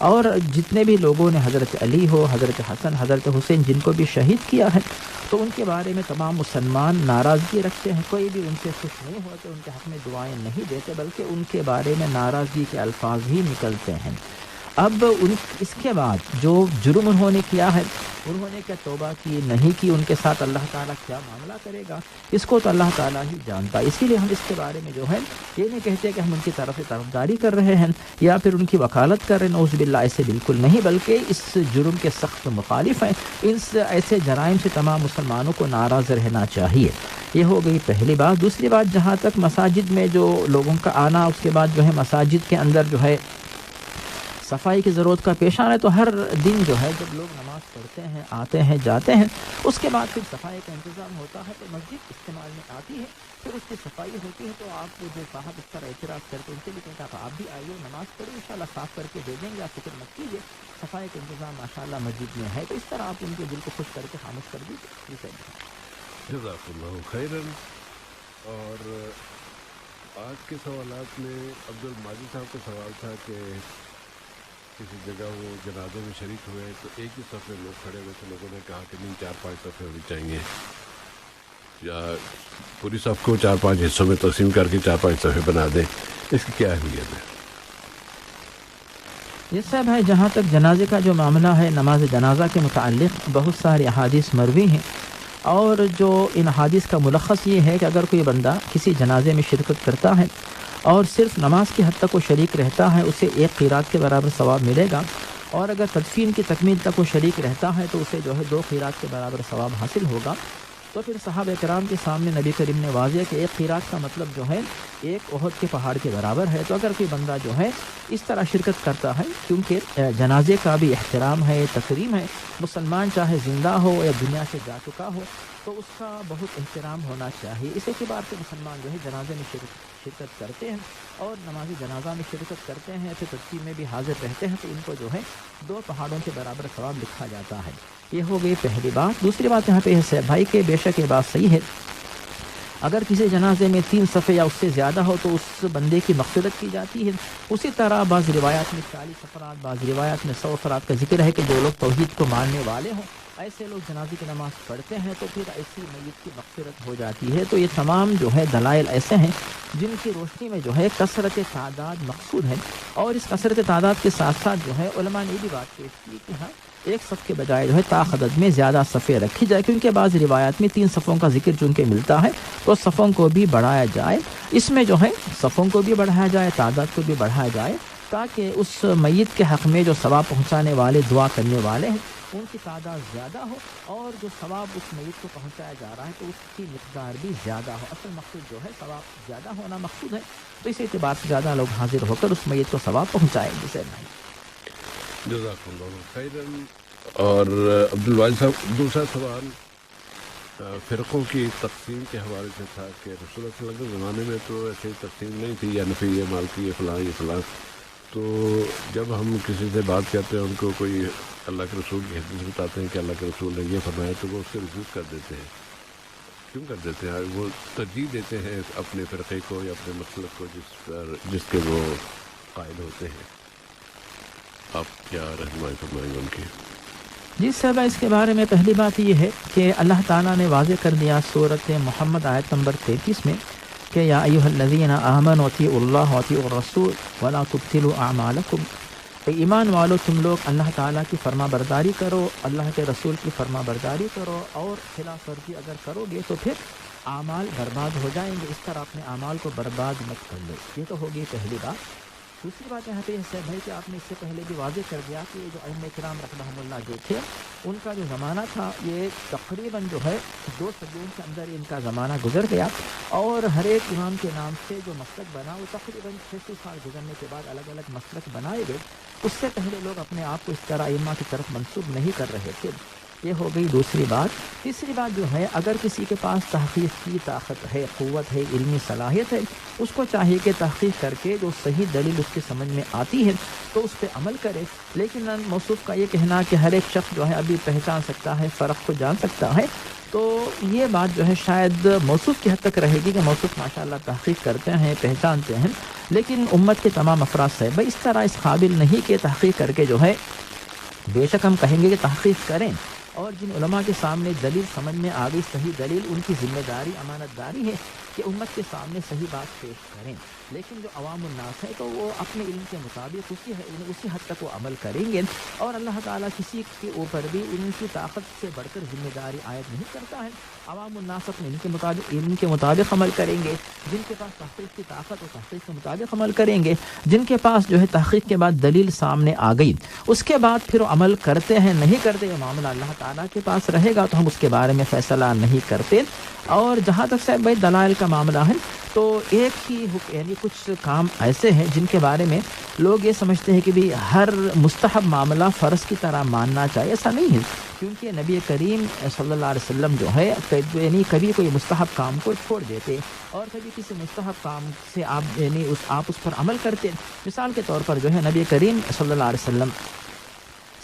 S5: اور جتنے بھی لوگوں نے حضرت علی ہو، حضرت حسن، حضرت حسین جن کو بھی شہید کیا ہے، تو ان کے بارے میں تمام مسلمان ناراضگی رکھتے ہیں، کوئی بھی ان سے خوش نہیں ہوتے، ان کے حق میں دعائیں نہیں دیتے، بلکہ ان کے بارے میں ناراضگی کے الفاظ ہی نکلتے ہیں. اب اس کے بعد جو جرم انہوں نے کیا ہے، انہوں نے کیا توبہ کی نہیں کی، ان کے ساتھ اللہ تعالیٰ کیا معاملہ کرے گا، اس کو تو اللہ تعالیٰ ہی جانتا. اسی لیے ہم اس کے بارے میں جو ہے یہ نہیں کہتے کہ ہم ان کی طرف سے طرفداری کر رہے ہیں یا پھر ان کی وکالت کر رہے ہیں، نعوذ باللہ، ایسے بالکل نہیں، بلکہ اس جرم کے سخت مخالف ہیں. ایسے جرائم سے تمام مسلمانوں کو ناراض رہنا چاہیے. یہ ہو گئی پہلی بات. دوسری بات، جہاں تک مساجد میں جو لوگوں کا آنا، اس کے بعد جو ہے مساجد کے اندر جو ہے صفائی کی ضرورت کا پیش آنا ہے، تو ہر دن جو ہے جب لوگ نماز پڑھتے ہیں، آتے ہیں، جاتے ہیں، اس کے بعد پھر صفائی کا انتظام ہوتا ہے، تو مسجد استعمال میں آتی ہے، پھر اس کی صفائی ہوتی ہے. تو آپ جو صاحب اس پر اعتراض کرتے ہیں ان سے بھی کہتا ہے آپ بھی آئیے، نماز پڑھیں، انشاءاللہ صاف کر کے دے دیں گے، آپ فکر مت کیجیے، صفائی کا انتظام ماشاءاللہ مسجد میں ہے. تو اس طرح آپ ان کے دل کو خوش کر کے خاموش کر دیجیے.
S1: جزاک اللہ خیراً. اور آج کے سوالات میں عبد الماجد صاحب کا سوال تھا کہ کسی جگہ وہ جنازے میں شریک ہوئے تو ایک ہی صف میں لوگ کھڑے ہوئے تھے، لوگوں نے کہا کہ نہیں 4-5 صفیں ہونی چاہیے، یا پوری صف کو 4-5 حصوں میں تقسیم کر کے 4-5 صفیں بنا دیں. اس کی کیا اہمیت ہے؟
S5: یہ صاحب ہے جہاں تک جنازے کا جو معاملہ ہے، نماز جنازہ کے متعلق بہت ساری احادیث مروی ہیں، اور جو ان احادیث کا ملخص یہ ہے کہ اگر کوئی بندہ کسی جنازے میں شرکت کرتا ہے اور صرف نماز کی حد تک وہ شریک رہتا ہے، اسے 1 قیرات کے برابر ثواب ملے گا، اور اگر تدفین کی تکمیل تک وہ شریک رہتا ہے تو اسے جو ہے 2 قیرات کے برابر ثواب حاصل ہوگا. تو پھر صحابہ کرام کے سامنے نبی کریم نے واضح کہ 1 قیرات کا مطلب جو ہے 1 احد کے پہاڑ کے برابر ہے. تو اگر کوئی بندہ جو ہے اس طرح شرکت کرتا ہے، کیونکہ جنازے کا بھی احترام ہے، تکریم ہے، مسلمان چاہے زندہ ہو یا دنیا سے جا چکا ہو تو اس کا بہت احترام ہونا چاہیے. اس اعتبار سے مسلمان جو ہے جنازے میں شرکت کرتے ہیں اور نماز جنازہ میں شرکت کرتے ہیں، پھر تدفین میں بھی حاضر رہتے ہیں، تو ان کو جو ہے 2 پہاڑوں کے برابر ثواب لکھا جاتا ہے. یہ ہو گئی پہلی بات. دوسری بات یہاں پہ ہے بھائی کہ بے شک یہ بات صحیح ہے، اگر کسی جنازے میں 3 صفیں یا اس سے زیادہ ہو تو اس بندے کی مغفرت کی جاتی ہے. اسی طرح بعض روایات میں 40 افراد، بعض روایات میں 100 افراد کا ذکر ہے کہ جو لوگ توحید کو ماننے والے ہوں، ایسے لوگ جنازے کی نماز پڑھتے ہیں تو پھر ایسی میت کی مغفرت ہو جاتی ہے. تو یہ تمام جو ہے دلائل ایسے ہیں جن کی روشنی میں جو ہے کثرت تعداد مقصود ہے. اور اس کثرت تعداد کے ساتھ ساتھ جو ہے علماء نے بھی بات پیش کی کہ ہاں 1 صف کے بجائے جو ہے تاخدد میں زیادہ صفیں رکھی جائے، کیونکہ بعض روایات میں 3 صفوں کا ذکر چونکہ ملتا ہے تو صفوں کو بھی بڑھایا جائے. اس میں جو ہے صفوں کو بھی بڑھایا جائے، تعداد کو بھی بڑھایا جائے، تاکہ اس میت کے حق میں جو ثواب پہنچانے والے، دعا کرنے والے ہیں، ان کی تعداد زیادہ ہو، اور جو ثواب اس میت کو پہنچایا جا رہا ہے تو اس کی مقدار بھی زیادہ ہو. اصل مقصود جو ہے ثواب زیادہ ہونا مقصود ہے، تو اس اعتبار سے زیادہ لوگ حاضر ہو کر اس میت کو ثواب پہنچائیں گے.
S1: جزاک اللہ خیراً. اور عبد الواجد صاحب دوسرا سوال فرقوں کی تقسیم کے حوالے سے تھا کہ رسول اللہ صلی اللہ علیہ وسلم کے زمانے میں تو ایسی تقسیم نہیں تھی، یا نفی مالکی فلاں یہ فلاں. تو جب ہم کسی سے بات کرتے ہیں، ان کو کوئی اللہ کے رسول کی حدیث بتاتے ہیں کہ اللہ کے رسول نے یہ فرمایا، تو وہ اس سے رجوع کر دیتے ہیں. کیوں کر دیتے ہیں؟ وہ ترجیح دیتے ہیں اپنے فرقے کو یا اپنے مسلک کو جس کے وہ قائل ہوتے ہیں. آپ کیا رہنمائی فرمائیں گے ان کی؟
S5: جی صاحبہ، اس کے بارے میں پہلی بات یہ ہے کہ اللہ تعالیٰ نے واضح کر دیا سورۃ محمد آیت نمبر 33 میں کہ یا ایھا الذین آمنوا اطیعوا اللہ واطیعوا الرسول ولا تبطلوا اعمالکم. ایمان والو، تم لوگ اللہ تعالیٰ کی فرما برداری کرو، اللہ کے رسول کی فرما برداری کرو، اور خلاف ورزی اگر کرو گے تو پھر اعمال برباد ہو جائیں گے. اس طرح اپنے اعمال کو برباد مت کر لو. یہ تو ہوگی پہلی بات. دوسری بات یہاں پہ ہے بھائی کہ آپ نے اس سے پہلے بھی واضح کر دیا کہ یہ جو ائمہ کرام رحمہم اللہ جو تھے، ان کا جو زمانہ تھا یہ تقریباً جو ہے 2 صدیوں کے اندر ان کا زمانہ گزر گیا، اور ہر ایک امام کے نام سے جو مسلک بنا وہ تقریباً 600 سال گزرنے کے بعد الگ الگ مسلک بنائے گئے. اس سے پہلے لوگ اپنے آپ کو اس طرح ائمہ کی طرف منسوب نہیں کر رہے تھے. یہ ہو گئی دوسری بات. تیسری بات جو ہے، اگر کسی کے پاس تحقیق کی طاقت ہے، قوت ہے، علمی صلاحیت ہے، اس کو چاہیے کہ تحقیق کر کے جو صحیح دلیل اس کے سمجھ میں آتی ہے تو اس پہ عمل کرے. لیکن موصوف کا یہ کہنا کہ ہر ایک شخص جو ہے ابھی پہچان سکتا ہے، فرق کو جان سکتا ہے، تو یہ بات جو ہے شاید موصوف کی حد تک رہے گی کہ موصوف ماشاءاللہ تحقیق کرتے ہیں، پہچانتے ہیں، لیکن امت کے تمام افراد سے بھائی اس طرح اس قابل نہیں کہ تحقیق کر کے جو ہے، بے شک ہم کہیں گے کہ تحقیق کریں، اور جن علماء کے سامنے دلیل سمجھ میں آ گئی، صحیح دلیل، ان کی ذمہ داری، امانت داری ہے کہ امت کے سامنے صحیح بات پیش کریں. لیکن جو عوام الناس ہے تو وہ اپنے علم کے مطابق اسی حد تک وہ عمل کریں گے، اور اللہ تعالیٰ کسی کے اوپر بھی ان کی طاقت سے بڑھ کر ذمہ داری عائد نہیں کرتا ہے. عوام الناس اپنے علم کے مطابق عمل کریں گے. جن کے پاس تحقیق کی طاقت اور تحقیق کے مطابق عمل کریں گے. جن کے پاس جو ہے تحقیق کے بعد دلیل سامنے آ گئی، اس کے بعد پھر وہ عمل کرتے ہیں نہیں کرتے، یہ معاملہ اللہ تعالیٰ کے پاس رہے گا، تو ہم اس کے بارے میں فیصلہ نہیں کرتے. اور جہاں تک صاحب بھائی دلائل کا معاملہ ہے، تو ایک ہی یعنی کچھ کام ایسے ہیں جن کے بارے میں لوگ یہ سمجھتے ہیں کہ بھی ہر مستحب معاملہ فرض کی طرح ماننا چاہیے. ایسا نہیں ہے، کیونکہ نبی کریم صلی اللہ علیہ وسلم جو ہے یعنی کبھی کوئی مستحب کام کو چھوڑ دیتے، اور کبھی کسی مستحب کام سے آپ اس پر عمل کرتے. مثال کے طور پر جو ہے نبی کریم صلی اللہ علیہ وسلم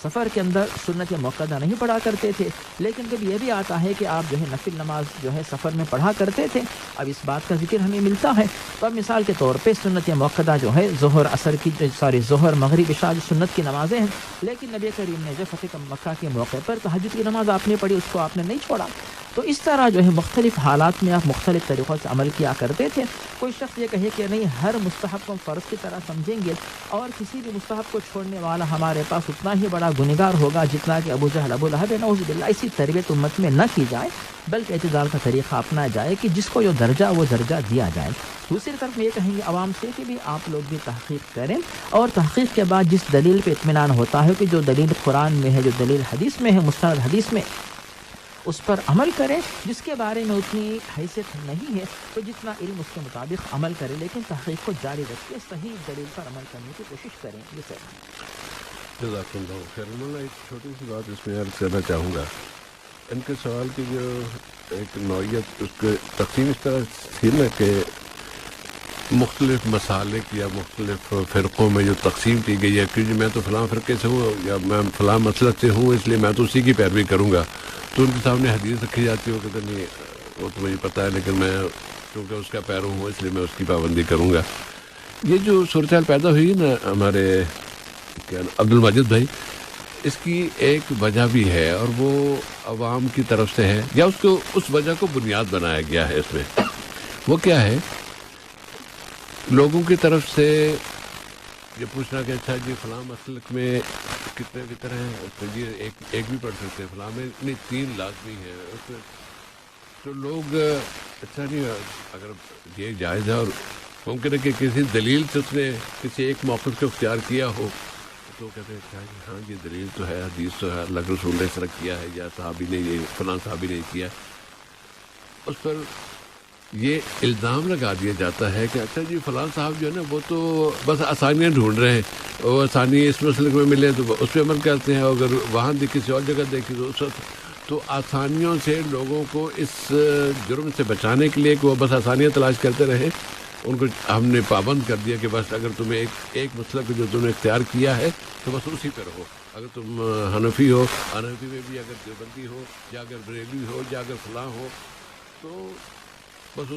S5: سفر کے اندر سنت موقدہ نہیں پڑھا کرتے تھے، لیکن کبھی یہ بھی آتا ہے کہ آپ جو ہے نفل نماز جو ہے سفر میں پڑھا کرتے تھے. اب اس بات کا ذکر ہمیں ملتا ہے. تو اب مثال کے طور پہ سنت موقدہ جو ہے ظہر مغرب عشاء جو سنت کی نمازیں ہیں، لیکن نبی کریم نے جو فتح مکہ کے موقع پر تہجد کی نماز آپ نے پڑھی، اس کو آپ نے نہیں چھوڑا. تو اس طرح جو ہے مختلف حالات میں آپ مختلف طریقوں سے عمل کیا کرتے تھے. کوئی شخص یہ کہے کہ نہیں ہر مستحب کو ہم فرض کی طرح سمجھیں گے، اور کسی بھی مستحب کو چھوڑنے والا ہمارے پاس اتنا ہی بڑا گنہگار ہوگا جتنا کہ ابو جہل ابو لہب، نعوذ باللہ. اسی تربیت امت میں نہ کی جائے، بلکہ اعتدال کا طریقہ اپنایا جائے کہ جس کو جو درجہ وہ درجہ دیا جائے. دوسری طرف میں یہ کہیں گے عوام سے کہ بھی آپ لوگ بھی تحقیق کریں، اور تحقیق کے بعد جس دلیل پہ اطمینان ہوتا ہے کہ جو دلیل قرآن میں ہے، جو دلیل حدیث میں ہے، مستند حدیث میں، اس پر عمل کریں. جس کے بارے میں اتنی حیثیت نہیں ہے تو جتنا علم اس کے مطابق عمل کرے، لیکن تحقیق کو جاری رکھ کے صحیح دلیل پر عمل کرنے کی کوشش کریں.
S1: جزاک اللہ خیر. میں ایک چھوٹی سی بات اس میں عرض کرنا چاہوں گا. ان کے سوال کی جو ایک نوعیت، اس کے تقسیم اس طرح تھی نا کہ مختلف مسالک یا مختلف فرقوں میں جو تقسیم کی گئی ہے، کیونکہ میں تو فلاں فرقے سے ہوں یا میں فلاں مسلک سے ہوں، اس لیے میں تو اسی کی پیروی کروں گا. تو ان کے سامنے حدیث رکھی جاتی ہو کہ نہیں وہ تو مجھے پتہ ہے، لیکن میں کیونکہ اس کا پیرو ہوں اس لیے میں اس کی پابندی کروں گا. یہ جو صورتحال پیدا ہوئی نا ہمارے عبد المجید بھائی، اس کی ایک وجہ بھی ہے، اور وہ عوام کی طرف سے ہے، یا اس وجہ کو بنیاد بنایا گیا ہے. اس میں وہ کیا ہے، لوگوں کی طرف سے یہ پوچھنا کہ اچھا جی فلاں مسلک میں کتنے فطر ہیں، اس میں جی ایک بھی پڑھ سکتے ہیں، فلاں میں نہیں 3 لازمی ہیں. اس میں تو لوگ اچھا نہیں، اگر یہ جائز ہے اور ممکن ہے کہ کسی دلیل سے اس نے کسی ایک موقف کو اختیار کیا ہو، تو کہتے ہیں ہاں یہ دلیل تو ہے، حدیث تو ہے، اللہ رسول نے اس طرح کیا ہے، یا صحابی نے یہ فلاں صحابی نے کیا. اس پر یہ الزام لگا دیا جاتا ہے کہ اچھا جی فلاں صاحب جو ہے نا وہ تو بس آسانیاں ڈھونڈ رہے ہیں، وہ آسانی اس مسئلے میں ملے تو اس پہ عمل کرتے ہیں، اگر وہاں کسی اور جگہ دیکھی تو آسانیوں سے لوگوں کو اس جرم سے بچانے کے لیے کہ وہ بس آسانیاں تلاش کرتے رہیں، ان کو ہم نے پابند کر دیا کہ بس اگر تمہیں ایک مسئلہ جو تم نے اختیار کیا ہے تو بس اسی پہ رہو. اگر تم حنفی ہو، حنفی میں بھی اگر دیوبندی ہو، یا اگر بریلوی ہو، یا اگر فلاں ہو، تو بس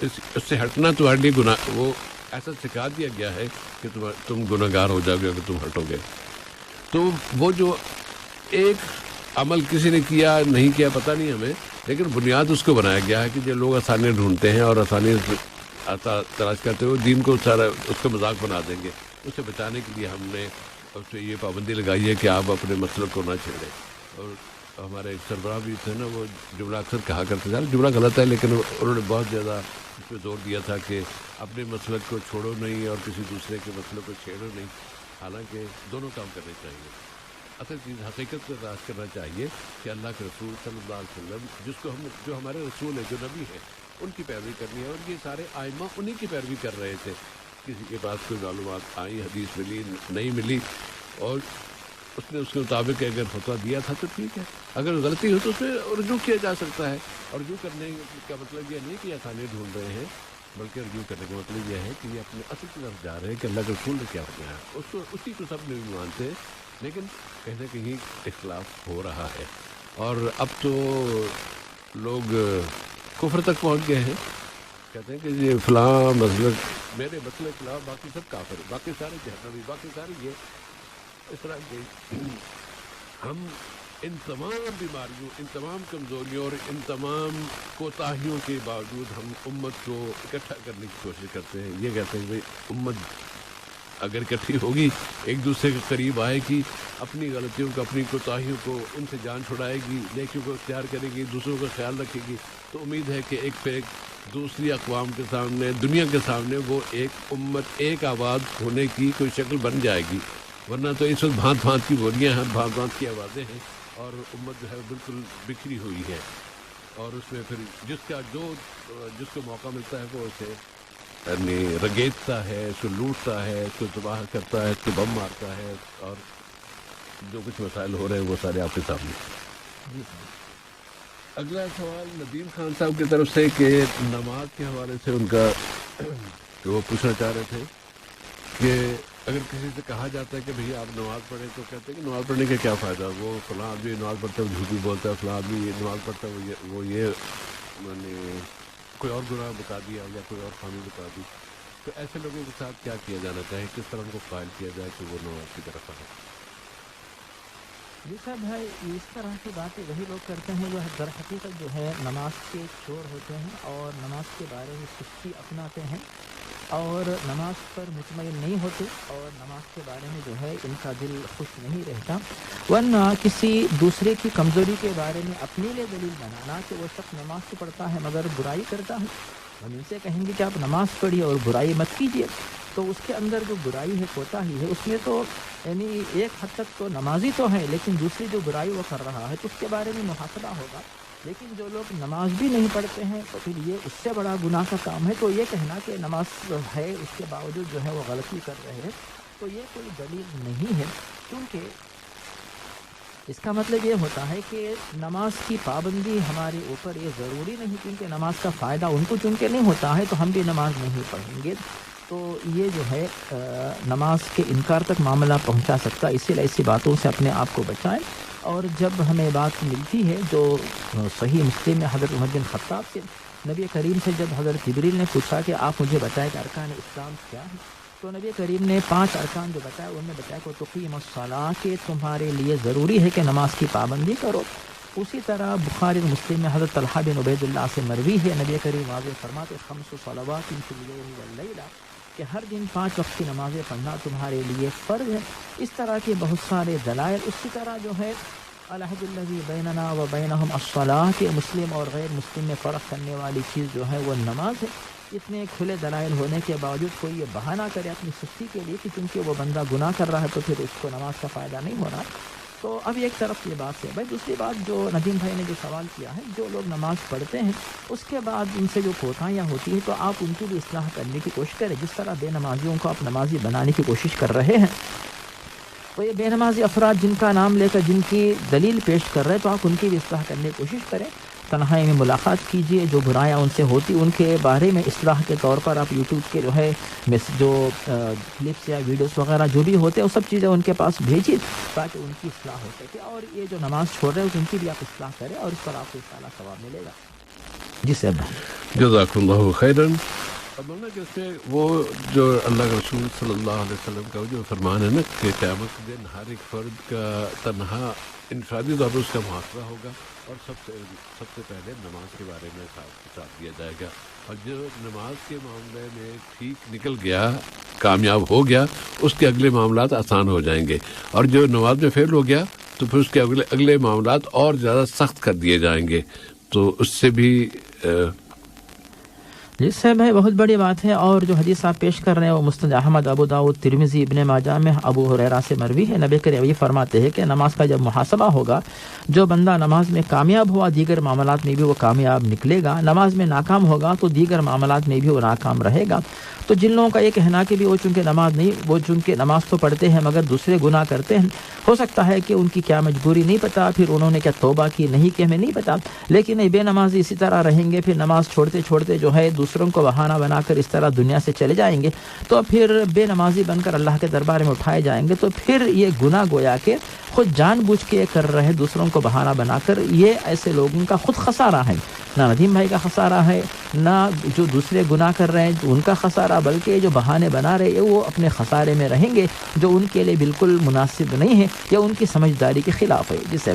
S1: اس سے ہٹنا تمہارے لیے گناہ، وہ ایسا سکھا دیا گیا ہے کہ تم گناہگار ہو جاؤ گے اگر تم ہٹو گے. تو وہ جو ایک عمل کسی نے کیا نہیں کیا پتہ نہیں ہمیں، لیکن بنیاد اس کو بنایا گیا ہے کہ جو لوگ آسانی ڈھونڈتے ہیں اور آسانی تلاش کرتے ہوئے دین کو سارا اس کا مذاق بنا دیں گے. اس سے بچانے کے لیے ہم نے اس پہ یہ پابندی لگائی ہے کہ آپ اپنے مسلک کو نہ چھیڑیں. اور ہمارے ایک سربراہ بھی تھے نا، وہ جملہ اکثر کہا کرتے تھے، جملہ غلط ہے لیکن انہوں نے بہت زیادہ اس پہ زور دیا تھا کہ اپنے مسلک کو چھوڑو نہیں اور کسی دوسرے کے مسلک کو چھیڑو نہیں. حالانکہ دونوں کام کرنے چاہیے. اصل چیز حقیقت کو تلاش کرنا چاہیے کہ اللہ کے رسول صلی اللہ علیہ وسلم جو ہمارے رسول ہیں، جو نبی ہیں، ان کی پیروی کرنی ہے. اور یہ سارے آئمہ انہی کی پیروی کر رہے تھے. کسی کے پاس کوئی معلومات آئی، حدیث ملی نہیں ملی، اور اس نے اس کے مطابق اگر فتویٰ دیا تھا تو ٹھیک ہے. اگر غلطی ہو تو اس میں رجوع کیا جا سکتا ہے. اور رجوع کرنے کا مطلب یہ نہیں کہ آسانی ڈھونڈ رہے ہیں، بلکہ رجوع کرنے کا مطلب یہ ہے کہ یہ اپنے اصل کی طرف جا رہے ہیں کہ اللہ کے رسول نے کیا فرمایا. اسی کو سب نہیں مانتے ہیں، لیکن کہیں نہ کہیں اختلاف ہو رہا ہے. اور اب تو لوگ کفر تک پہنچ گئے ہیں. کہتے ہیں کہ یہ فلاں مسلک، میرے مسئلے کے خلاف باقی سب کافر، باقی سارے جہنمی، باقی سارے یہ اس طرح کے. ہم ان تمام بیماریوں، ان تمام کمزوریوں اور ان تمام کوتاہیوں کے باوجود ہم امت کو اکٹھا کرنے کی کوشش کرتے ہیں. یہ کہتے ہیں کہ امت اگر اکٹھی ہوگی، ایک دوسرے کے قریب آئے گی، اپنی غلطیوں کو، اپنی کوتاہیوں کو، ان سے جان چھڑائے گی، نیکیوں کو اختیار کرے گی، دوسروں کا خیال رکھے گی، تو امید ہے کہ ایک پھر ایک دوسری اقوام کے سامنے، دنیا کے سامنے وہ ایک امت، ایک آواز ہونے کی کوئی شکل بن جائے گی. ورنہ تو اس وقت بھانت بھانت کی بولیاں ہیں، بھانت بھانت کی آوازیں ہیں، اور امت جو ہے بالکل بکھری ہوئی ہے. اور اس میں پھر جس کو موقع ملتا ہے وہ اسے یعنی رگیدتا ہے، اس کو لوٹتا ہے، اس کو تباہ کرتا ہے، اس کو بم مارتا ہے، اور جو کچھ مسائل ہو رہے ہیں وہ سارے آپ کے سامنے. اگلا سوال ندیم خان صاحب کی طرف سے کہ نماز کے حوالے سے ان کا وہ پوچھنا چاہ رہے تھے کہ اگر کسی سے کہا جاتا ہے کہ بھئی آپ نماز پڑھیں تو کہتے ہیں کہ نماز پڑھنے کا کیا فائدہ، وہ فلاں آدمی نماز پڑھتا ہے وہ جھوٹ بولتا ہے، فلاں آدمی یہ نماز پڑھتا ہے وہ یہ کوئی اور گناہ بتا دیا یا کوئی اور خامی بتا دی. تو ایسے لوگوں کے ساتھ کیا کیا جانا چاہیے، کس طرح ان کو قائل کیا جائے کہ وہ نماز کی طرف آئے؟
S5: جی صاحب بھائی، اس طرح کی باتیں وہی لوگ کرتے ہیں جو در حقیقت جو ہے نماز کے چور ہوتے ہیں اور نماز کے بارے میں سستی اپناتے ہیں اور نماز پر مطمئن نہیں ہوتے اور نماز کے بارے میں جو ہے ان کا دل خوش نہیں رہتا. ورنہ کسی دوسرے کی کمزوری کے بارے میں اپنے لیے دلیل بنانا کہ وہ شخص نماز تو پڑھتا ہے مگر برائی کرتا ہے، ہم ان سے کہیں گے کہ آپ نماز پڑھیے اور برائی مت کیجیے، تو اس کے اندر جو برائی ہے، کوتاہی ہے، اس میں تو یعنی ایک حد تک تو نمازی تو ہے لیکن دوسری جو برائی وہ کر رہا ہے تو اس کے بارے میں محاسبہ ہوگا. لیکن جو لوگ نماز بھی نہیں پڑھتے ہیں تو پھر یہ اس سے بڑا گناہ کا کام ہے. تو یہ کہنا کہ نماز ہے اس کے باوجود جو ہے وہ غلطی کر رہے ہیں تو یہ کوئی دلیل نہیں ہے، کیونکہ اس کا مطلب یہ ہوتا ہے کہ نماز کی پابندی ہمارے اوپر یہ ضروری نہیں، کیونکہ نماز کا فائدہ ان کو چونکہ نہیں ہوتا ہے تو ہم بھی نماز نہیں پڑھیں گے. تو یہ جو ہے نماز کے انکار تک معاملہ پہنچا سکتا ہے. اسی لیے ایسی باتوں سے اپنے آپ کو بچائیں. اور جب ہمیں بات ملتی ہے جو صحیح مسلم میں حضرت عمر بن خطاب سے نبی کریم سے جب حضرت جبریل نے پوچھا کہ آپ مجھے بتائیں کہ ارکان اسلام کیا ہے، تو نبی کریم نے 5 ارکان جو بتائے ان میں بتایا کہ تقیم الصلاۃ، کہ تمہارے لیے ضروری ہے کہ نماز کی پابندی کرو. اسی طرح بخاری مسلم میں حضرت طلحہ بن عبید اللہ سے مروی ہے، نبی کریم واضح فرماتے 5 صلوات فی اللیل واللیلہ، کہ ہر دن 5 وقت کی نمازیں پڑھنا تمہارے لیے فرض ہے. اس طرح کے بہت سارے دلائل. اسی طرح جو ہے العہد الذی بیننا و بینہم الصلاۃ، کہ مسلم اور غیر مسلم میں فرق کرنے والی چیز جو ہے وہ نماز ہے. اتنے کھلے دلائل ہونے کے باوجود کوئی یہ بہانہ کرے اپنی سستی کے لیے کہ چونکہ وہ بندہ گناہ کر رہا ہے تو پھر اس کو نماز کا فائدہ نہیں ہو رہا. تو اب ایک طرف یہ بات ہے. بھائی دوسری بات جو ندیم بھائی نے جو سوال کیا ہے، جو لوگ نماز پڑھتے ہیں اس کے بعد ان سے جو کوتاہیاں ہوتی ہیں تو آپ ان کی بھی اصلاح کرنے کی کوشش کریں. جس طرح بے نمازیوں کو آپ نمازی بنانے کی کوشش کر رہے ہیں، تو یہ بے نمازی افراد جن کا نام لے کر جن کی دلیل پیش کر رہے ہیں تو آپ ان کی بھی اصلاح کرنے کی کوشش کریں. تنہائی میں ملاقات کیجیے، جو برائیاں ان سے ہوتی ان کے بارے میں اصلاح کے طور پر آپ یوٹیوب کے جو ہے جو کلپس یا ویڈیوز وغیرہ جو بھی ہوتے ہیں وہ سب چیزیں ان کے پاس بھیجیے تاکہ ان کی اصلاح ہو سکے. اور یہ جو نماز چھوڑ رہے ہیں ان کی بھی آپ اصلاح کریں اور اس پر آپ کو اعلیٰ ثواب ملے گا. جی صاحب،
S1: جزاک اللہ خیرن. اب نا کہ اس میں وہ جو اللہ کے رسول صلی اللہ علیہ وسلم کا جو فرمان ہے نا کہ قیامت کے دن ہر ایک فرد کا تنہا انفرادی طور پر اس کا محاسبہ ہوگا، اور سب سے پہلے نماز کے بارے میں ساتھ دیا جائے گا، اور جو نماز کے معاملے میں ٹھیک نکل گیا، کامیاب ہو گیا، اس کے اگلے معاملات آسان ہو جائیں گے، اور جو نماز میں فیل ہو گیا تو پھر اس کے اگلے معاملات اور زیادہ سخت کر دیے جائیں گے. تو اس سے بھی
S5: جس سے بھائی بہت بڑی بات ہے. اور جو حدیث آپ پیش کر رہے ہیں وہ مسند احمد، ابو داؤد، ترمذی، ابن ماجہ میں ابو ہریرہ سے مروی ہے. نبی کریم یہ فرماتے ہیں کہ نماز کا جب محاسبہ ہوگا، جو بندہ نماز میں کامیاب ہوا دیگر معاملات میں بھی وہ کامیاب نکلے گا، نماز میں ناکام ہوگا تو دیگر معاملات میں بھی وہ ناکام رہے گا. تو جن لوگوں کا یہ کہنا کہ بھی وہ چونکہ نماز تو پڑھتے ہیں مگر دوسرے گناہ کرتے ہیں، ہو سکتا ہے کہ ان کی کیا مجبوری نہیں پتا، پھر انہوں نے کیا توبہ کی نہیں کہ ہمیں نہیں پتا، لیکن بے نمازی اسی طرح رہیں گے، پھر نماز چھوڑتے جو ہے دوسروں کو بہانہ بنا کر اس طرح دنیا سے چلے جائیں گے، تو پھر بے نمازی بن کر اللہ کے دربار میں اٹھائے جائیں گے. تو پھر یہ گناہ گویا کہ خود جان بوجھ کے کر رہے دوسروں کو بہانہ بنا کر، یہ ایسے لوگوں کا خود خسارہ ہے. نہ ندیم بھائی کا خسارہ ہے، نہ جو دوسرے گناہ کر رہے ہیں ان کا خسارہ، بلکہ جو بہانے بنا رہے ہیں وہ اپنے خسارے میں رہیں گے، جو ان کے لیے بالکل مناسب نہیں ہے یا ان کی سمجھداری کے خلاف ہے. جسے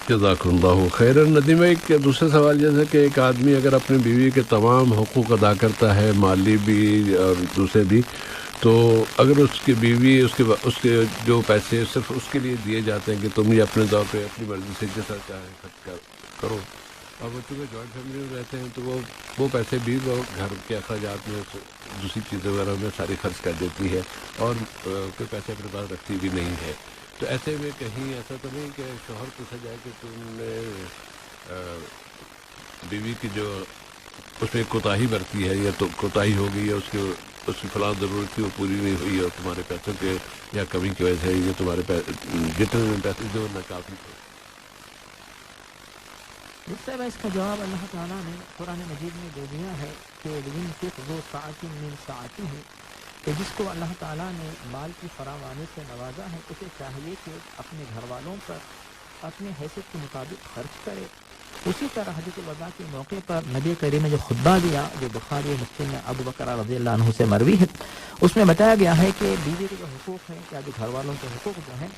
S1: جزاک اللہ خیر. ندیم بھائی کے دوسرا سوال یہ ہے کہ ایک آدمی اگر اپنی بیوی کے تمام حقوق ادا کرتا ہے، مالی بھی اور دوسرے بھی، تو اگر اس کی بیوی اس کے جو پیسے صرف اس کے لیے دیے جاتے ہیں کہ تم یہ اپنے طور پہ اپنی مرضی سے جیسا چاہے خرچ کرو، اور بچوں کے جوائنٹ فیملی میں رہتے ہیں تو وہ پیسے بھی وہ گھر کے اخراجات میں دوسری چیزیں وغیرہ میں ساری خرچ کر دیتی ہے اور کوئی پیسے اپنے پاس رکھتی بھی نہیں ہے. تو ایسے میں کہیں ایسا تو نہیں کہ شوہر پوچھا جائے کہ تم نے بیوی کی جو اس میں کوتاہی برتی ہے یا تو کوتاہی ہو گئی ہے، اس کی فلاں ضرورت تھی وہ پوری نہیں ہوئی، اور تمہارے پیسوں کے یا کمی کی وجہ سے یہ تمہارے جتنے پیسے جو ناکافی تھے.
S5: اس سے اس کا جواب اللہ تعالیٰ نے قرآن مجید میں دے دیا ہے کہ لِيُنْفِقْ ذُو سَعَةٍ مِّن سَعَتِهِ، کہ جس کو اللہ تعالیٰ نے مال کی فراوانی سے نوازا ہے اسے چاہیے کہ اپنے گھر والوں پر اپنے حیثیت کے مطابق خرچ کرے. اسی طرح حجۃ الوداع کے موقع پر نبی کریم نے جو خطبہ دیا، جو بخاری مسلم میں ابو بکر رضی اللہ عنہ سے مروی ہے، اس میں بتایا گیا ہے کہ بیوی کے جو حقوق ہیں یا جو گھر والوں کے حقوق جو ہیں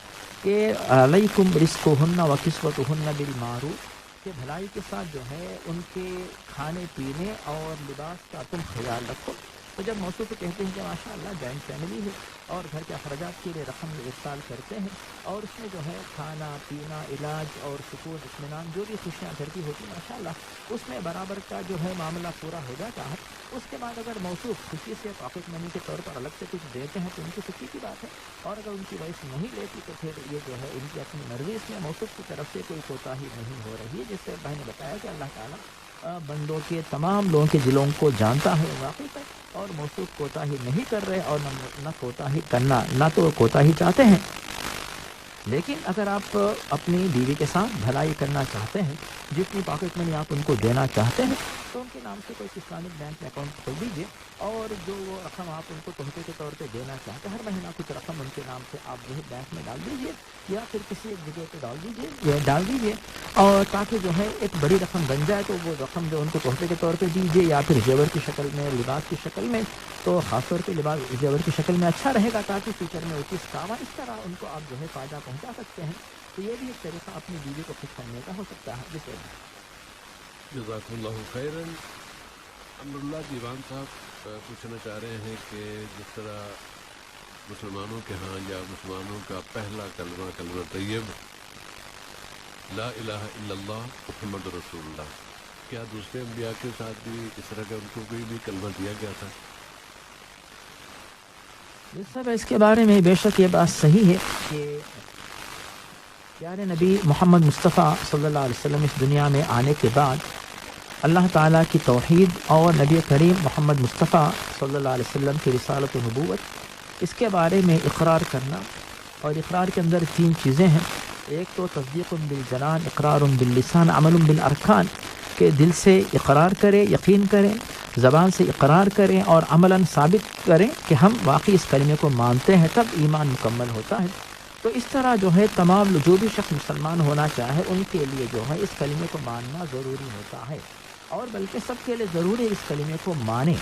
S5: کہ علیکم رزقہن و کسوتہن بالمعروف، کہ بھلائی کے ساتھ جو ہے ان کے کھانے پینے اور لباس کا تم خیال رکھو. تو جب موصوف کہتے ہیں کہ ماشاء اللہ جوائنٹ فیملی ہے اور گھر کے اخراجات کے لیے رقم ارسال کرتے ہیں، اور اس میں جو ہے کھانا پینا، علاج اور سکون اطمینان جو بھی خوشیاں گھر کی ہوتی ہیں ماشاء اللہ اس میں برابر کا جو ہے معاملہ پورا ہو جاتا ہے. اس کے بعد اگر موصوف خوشی سے پاکٹ منی کے طور پر الگ سے کچھ دیتے ہیں تو ان کی خوشی کی بات ہے، اور اگر ان کی وائف نہیں لیتی تو پھر یہ جو ہے ان کی اپنی مرضی، اس میں موصوف کی طرف سے کوئی کوتاہی نہیں ہو رہی ہے. جس سے بھائی نے بتایا کہ اللہ تعالیٰ بندوں کے تمام لوگوں کے دلوں کو جانتا ہے، واقف ہے، اور موصوف کوتاہی نہیں کر رہے اور نہ کوتاہی کرنا، نہ تو کوتاہی چاہتے ہیں. لیکن اگر آپ اپنی بیوی کے ساتھ بھلائی کرنا چاہتے ہیں، جتنی پاکٹ منی آپ ان کو دینا چاہتے ہیں تو ان کے نام سے کوئی اسلامک بینک میں اکاؤنٹ کھول دیجیے، اور جو وہ رقم آپ ان کو تحفے کے طور پہ دینا چاہتے ہیں ہر مہینہ کچھ رقم ان کے نام سے آپ جو ہے بینک میں ڈال دیجیے، یا پھر کسی ایک جگہ پہ ڈال دیجیے، اور تاکہ جو ہے ایک بڑی رقم بن جائے تو وہ رقم جو ان کو تحفے کے طور پہ دیجیے، یا پھر زیور کی شکل میں، لباس کی شکل میں، تو خاص طور پہ زیور کی شکل میں اچھا رہے گا تاکہ فیوچر میں وہ چیز کام آئے. اس طرح ان کو آپ جو ہے فائدہ پہنچا سکتے ہیں. تو یہ بھی ایک طریقہ اپنی بیوی کو خوش کرنے کا ہو سکتا ہے. جسے
S1: جزاک اللہ خیراً. امراللہ دیوان صاحب پوچھنا چاہ رہے ہیں کہ جس طرح مسلمانوں کے ہاں یا مسلمانوں کا پہلا کلمہ طیب لا الہ الا اللہ محمد رسول اللہ، کیا دوسرے انبیاء کے ساتھ بھی اس طرح کا ان کو کوئی بھی کلمہ دیا گیا تھا؟
S5: سب اس کے بارے میں بے شک یہ بات صحیح ہے کہ پیارے نبی محمد مصطفیٰ صلی اللہ علیہ وسلم اس دنیا میں آنے کے بعد اللہ تعالیٰ کی توحید اور نبی کریم محمد مصطفیٰ صلی اللہ علیہ وسلم کی رسالت و نبوت، اس کے بارے میں اقرار کرنا. اور اقرار کے اندر 3 چیزیں ہیں. ایک تو تصدیق بالجنان، اقرار باللسان، عمل بالارکان، کہ دل سے اقرار کریں، یقین کریں، زبان سے اقرار کریں اور عملاً ثابت کریں کہ ہم واقعی اس کلمے کو مانتے ہیں، تب ایمان مکمل ہوتا ہے. تو اس طرح جو ہے تمام جو بھی شخص مسلمان ہونا چاہے ان کے لیے جو ہے اس کلمے کو ماننا ضروری ہوتا ہے، اور بلکہ سب کے لیے ضروری ہے اس کلمے کو مانیں.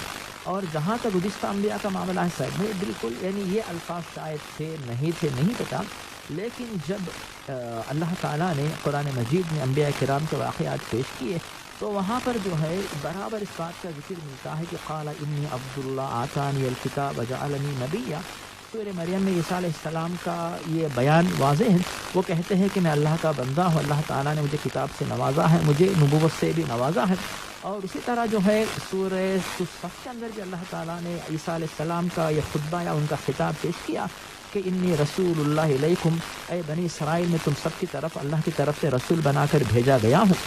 S5: اور جہاں تک گزشتہ انبیاء کا معاملہ ہے سر میں بالکل یعنی یہ الفاظ شاید تھے نہیں پتا، لیکن جب اللہ تعالیٰ نے قرآن مجید میں انبیاء کرام کے واقعات پیش کیے تو وہاں پر جو ہے برابر اس بات کا ذکر ملتا ہے کہ قال انی عبداللہ آتانی الکتاب وجعلنی نبیا۔ سورہ مریم میں عیسیٰ علیہ السلام کا یہ بیان واضح ہے، وہ کہتے ہیں کہ میں اللہ کا بندہ ہوں، اللہ تعالیٰ نے مجھے کتاب سے نوازا ہے، مجھے نبوت سے بھی نوازا ہے۔ اور اسی طرح جو ہے سورہ صف کے اندر بھی اللہ تعالیٰ نے عیسیٰ علیہ السلام کا یہ خطبہ یا ان کا خطاب پیش کیا کہ انی رسول اللہ علیکم، اے بنی اسرائیل میں تم سب کی طرف اللہ کی طرف سے رسول بنا کر بھیجا گیا ہوں۔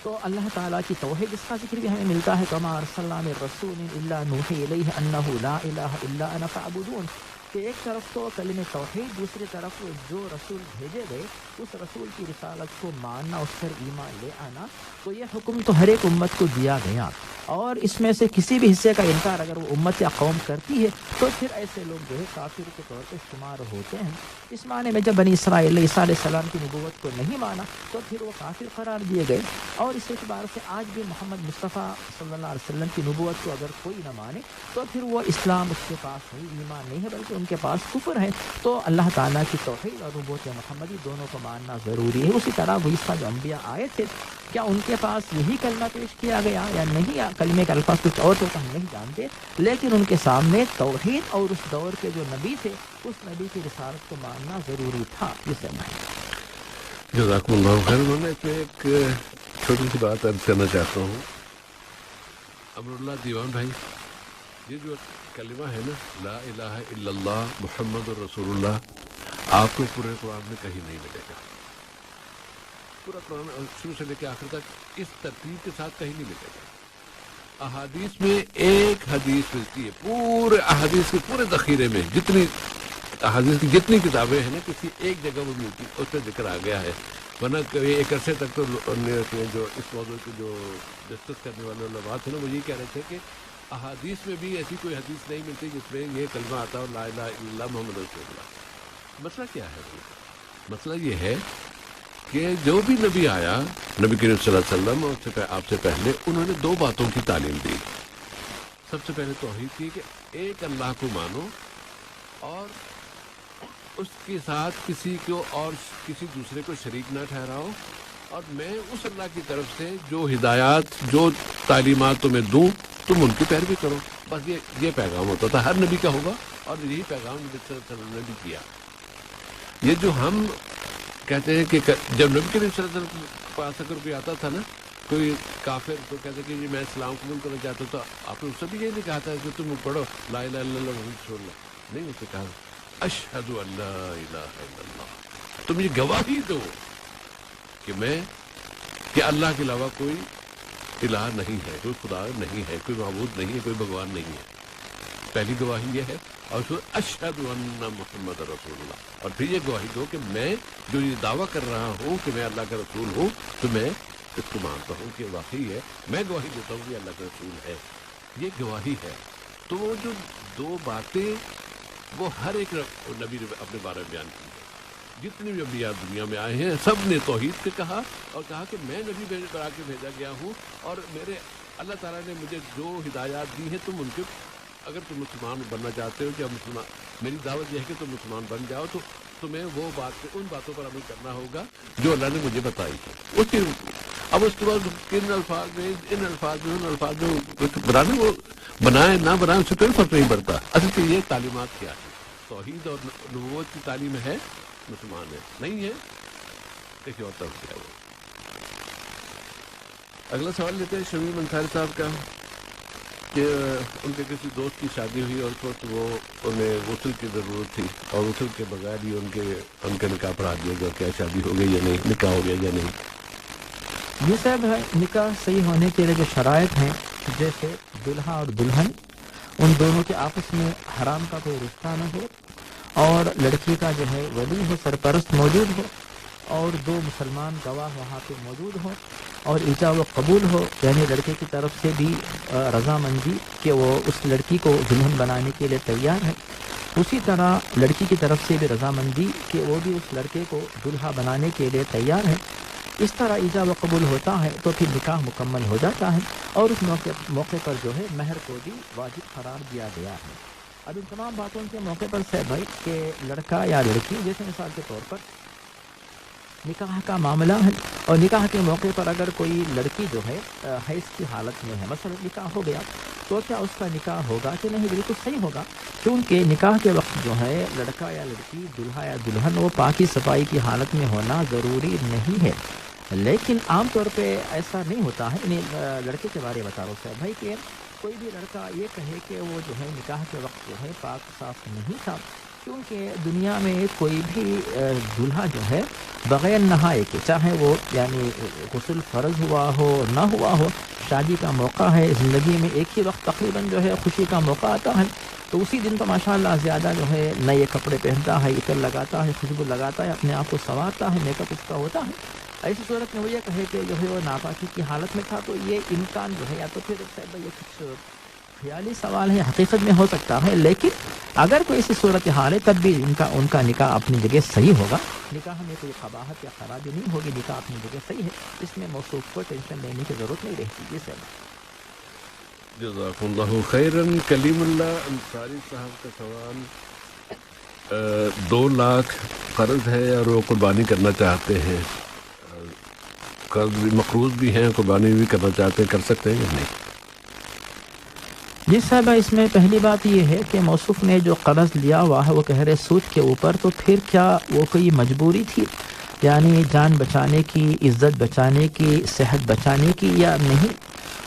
S5: تو اللہ تعالیٰ کی توحید اس کا ذکر بھی ہمیں ملتا ہے، کما ارسلنا من رسول الا نوحی الیہ انہ لا الہ الا انا فاعبدون، کہ ایک طرف تو کلمہ توحید، دوسری طرف جو رسول بھیجے گئے اس رسول کی رسالت کو ماننا، اس پر ایمان لے آنا، تو یہ حکم تو ہر ایک امت کو دیا گیا، اور اس میں سے کسی بھی حصے کا انکار اگر وہ امت یا قوم کرتی ہے تو پھر ایسے لوگ جو ہے کافر کے طور پہ شمار ہوتے ہیں۔ اس معنی میں جب بنی اسرائیل عیسیٰ علیہ السلام کی نبوت کو نہیں مانا تو پھر وہ کافر قرار دیے گئے، اور اس اعتبار سے آج بھی محمد مصطفیٰ صلی اللہ علیہ وسلم کی نبوت کو اگر کوئی نہ مانے تو پھر وہ اسلام اس کے پاس نہیں، ایمان نہیں ہے، بلکہ ان کے پاس کفر ہے۔ تو اللہ تعالیٰ کی توحید اور نبوت محمدی دونوں کو ماننا ضروری ہے۔ اسی طرح گزشتہ جو انبیاء آئے تھے کیا ان کے پاس یہی کلمہ پیش کیا گیا یا نہیں، یا کلمے کا الفاظ کچھ اور تو ہم نہیں جانتے، لیکن ان کے سامنے توحید اور اس دور کے جو نبی تھے اس نبی کی رسالت کو ماننا ضروری تھا۔
S1: جزاکم اللہ خیر۔ میں اس میں ایک چھوٹی سی بات عرض کرنا چاہتا ہوں۔ امر اللہ دیوان بھائی، یہ جو کلمہ ہے نا لا الہ الا اللہ محمد رسول اللہ، آپ کو پورے قرآن میں کہیں نہیں ملے گا۔ پورا قرآن شروع سے لے کے آخر تک اس ترتیب کے ساتھ کہیں نہیں ملے گا۔ احادیث میں ایک حدیث ملتی ہے، پورے احادیث کے پورے ذخیرے میں جتنی احادیث کی جتنی کتابیں ہیں نا کسی ایک جگہ وہ ملتی، اس پہ ذکر آ گیا ہے۔ ورنہ ایک عرصے تک تو جو اس موضوع کی جو ڈسکس کرنے والے علماء تھے نا وہ یہ کہہ رہے تھے کہ احادیث میں بھی ایسی کوئی حدیث نہیں ملتی جس میں یہ کلمہ آتا ہے لا الہ الا اللہ محمد رسول اللہ۔ مسئلہ کیا ہے؟ مسئلہ یہ ہے کہ جو بھی نبی آیا، نبی کریم صلی اللہ علیہ وسلم اور آپ سے پہلے، انہوں نے دو باتوں کی تعلیم دی۔ سب سے پہلے توحید کی کہ ایک اللہ کو مانو اور اس کے ساتھ کسی کو اور کسی دوسرے کو شریک نہ ٹھہراؤ، اور میں اس اللہ کی طرف سے جو ہدایات جو تعلیمات تمہیں دوں تم ان کی پیروی کرو۔ بس یہ پیغام ہوتا تھا، ہر نبی کا ہوگا، اور یہی پیغام نبی صلی اللہ علیہ وسلم نے بھی کیا۔ یہ جو ہم کہتے ہیں کہ جب نبی کریم صلی اللہ علیہ وسلم کے پاس اگر کوئی آتا تھا نا کوئی کافر تو کہتے کہ میں اسلام قبول کرنا چاہتا ہوں، تو آپ نے اس سے بھی یہ نہیں کہا تھا کہ تم پڑھو لا الہ الا اللہ محمد رسول اللہ، نہیں، اس سے کہا اشہد ان لا الہ الا اللہ، تم یہ گواہی دو کہ اللہ کے علاوہ کوئی الہ نہیں ہے، کوئی خدا نہیں ہے، کوئی معبود نہیں ہے، کوئی بھگوان نہیں ہے۔ پہلی گواہی یہ ہے، اور پھر اشہد ان محمد رسول اللہ، اور پھر یہ گواہی دو کہ میں جو یہ دعویٰ کر رہا ہوں کہ میں اللہ کا رسول ہوں تو میں اس کو مانتا ہوں کہ واقعی ہے، میں گواہی دیتا ہوں کہ اللہ کا رسول ہے، یہ گواہی ہے۔ تو وہ جو دو باتیں وہ ہر ایک نبی نے اپنے بارے میں بیان کی ہے۔ جتنے بھی انبیاء دنیا میں آئے ہیں سب نے توحید سے کہا، اور کہا کہ میں نبی بنا کے بھیجا گیا ہوں، اور میرے اللہ تعالیٰ نے مجھے جو ہدایات دی ہیں تم ان کے، اگر تم مسلمان بننا چاہتے ہو کہ میری دعوت یہ ہے کہ تم مسلمان بن جاؤ، تو تمہیں وہ بات ان باتوں پر عمل کرنا ہوگا جو اللہ نے مجھے بتائی ہے۔ اب اس کے بعد ان الفاظ میں بنانے، وہ بنائے نہ بنائے اس سے کوئی فرق نہیں پڑتا۔ اصل کہ یہ تعلیمات کیا ہے؟ توحید اور نبوت کی تعلیم ہے، مسلمان ہے، نہیں ہے کسی اور طرف سے ہے وہ۔ اگلا سوال لیتے ہیں شمیم انصاری صاحب کا کہ ان کے کسی دوست کی شادی ہوئی اور اس وقت انہیں غسل کی ضرورت تھی، اور غسل کے بغیر ہی ان کا نکاح پڑھا دیا گیا، کیا شادی ہو گئی یا نہیں، نکاح ہو گیا یا نہیں؟
S5: یہ صاحب ہے، نکاح صحیح ہونے کے لیے جو شرائط ہیں، جیسے دلہا اور دلہن ان دونوں کے آپس میں حرام کا کوئی رشتہ نہ ہو، اور لڑکی کا جو ہے ولی ہو، سرپرست موجود ہو، اور دو مسلمان گواہ وہاں پہ موجود ہوں، اور ایجاب و قبول ہو، یعنی لڑکے کی طرف سے بھی رضامندی کہ وہ اس لڑکی کو دلہن بنانے کے لیے تیار ہے، اسی طرح لڑکی کی طرف سے بھی رضامندی کہ وہ بھی اس لڑکے کو دلہا بنانے کے لیے تیار ہے۔ اس طرح ایجاب و قبول ہوتا ہے تو پھر نکاح مکمل ہو جاتا ہے، اور اس موقع پر جو ہے مہر کو بھی واجب قرار دیا گیا ہے۔ اب ان تمام باتوں کے موقع پر سے بھائی کہ لڑکا یا لڑکی، جیسے مثال کے طور پر نکاح کا معاملہ ہے، اور نکاح کے موقع پر اگر کوئی لڑکی جو ہے حیض کی حالت میں ہے، مثلا نکاح ہو گیا، تو کیا اس کا نکاح ہوگا کہ نہیں؟ بالکل صحیح ہوگا، کیونکہ نکاح کے وقت جو ہے لڑکا یا لڑکی، دلہا یا دلہن، وہ پاکی صفائی کی حالت میں ہونا ضروری نہیں ہے۔ لیکن عام طور پہ ایسا نہیں ہوتا ہے۔ لڑکے کے بارے بتا رہا ہوں بھائی کہ کوئی بھی لڑکا یہ کہے کہ وہ جو ہے نکاح کے وقت جو ہے پاک صاف نہیں تھا، کیونکہ دنیا میں کوئی بھی دلہا جو ہے بغیر نہائے کے، چاہے وہ یعنی غسل فرض ہوا ہو نہ ہوا ہو، شادی کا موقع ہے، زندگی میں ایک ہی وقت تقریباً جو ہے خوشی کا موقع آتا ہے، تو اسی دن تو ماشاءاللہ زیادہ جو ہے نئے کپڑے پہنتا ہے، عطر لگاتا ہے، خوشبو لگاتا ہے، اپنے آپ کو سنوارتا ہے، میک اپ اس کا ہوتا ہے۔ ایسی صورت میں وہ یہ کہے کہ جو ہے وہ ناپاکی کی حالت میں تھا، تو یہ امکان جو ہے یا تو پھر یہ کچھ خیالی سوال ہے، حقیقت میں ہو سکتا ہے، لیکن اگر کوئی ایسی صورت حال ہے تب بھی ان کا نکاح اپنی جگہ صحیح ہوگا، نکاح میں کوئی قباحت یا خرابی نہیں ہوگی، نکاح اپنی جگہ صحیح ہے، اس میں موصوف کو ٹینشن لینے کی ضرورت نہیں رہتی۔ جی سر،
S1: جزاک اللہ خیرن۔ کلیم اللہ انصاری صاحب کا سوال، 2 لاکھ قرض ہے اور وہ قربانی کرنا چاہتے ہیں، قرض مقروض بھی ہیں، قربانی بھی کرنا چاہتے ہیں، کر سکتے ہیں یا نہیں؟
S5: جی صاحب، اس میں پہلی بات یہ ہے کہ موصوف نے جو قرض لیا ہوا ہے وہ کہہ رہے سود کے اوپر، تو پھر کیا وہ کوئی مجبوری تھی، یعنی جان بچانے کی، عزت بچانے کی، صحت بچانے کی، یا نہیں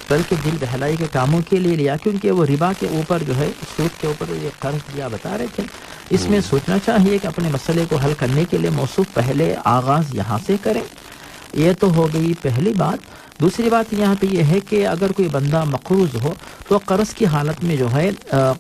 S5: بلکہ دل بہلائی کے کاموں کے لیے لیا؟ کیونکہ وہ ربا کے اوپر جو ہے، سود کے اوپر یہ قرض لیا بتا رہے تھے۔ اس میں سوچنا چاہیے کہ اپنے مسئلے کو حل کرنے کے لیے موصوف پہلے آغاز یہاں سے کریں۔ یہ تو ہو گئی پہلی بات۔ دوسری بات یہاں پہ یہ ہے کہ اگر کوئی بندہ مقروض ہو تو قرض کی حالت میں جو ہے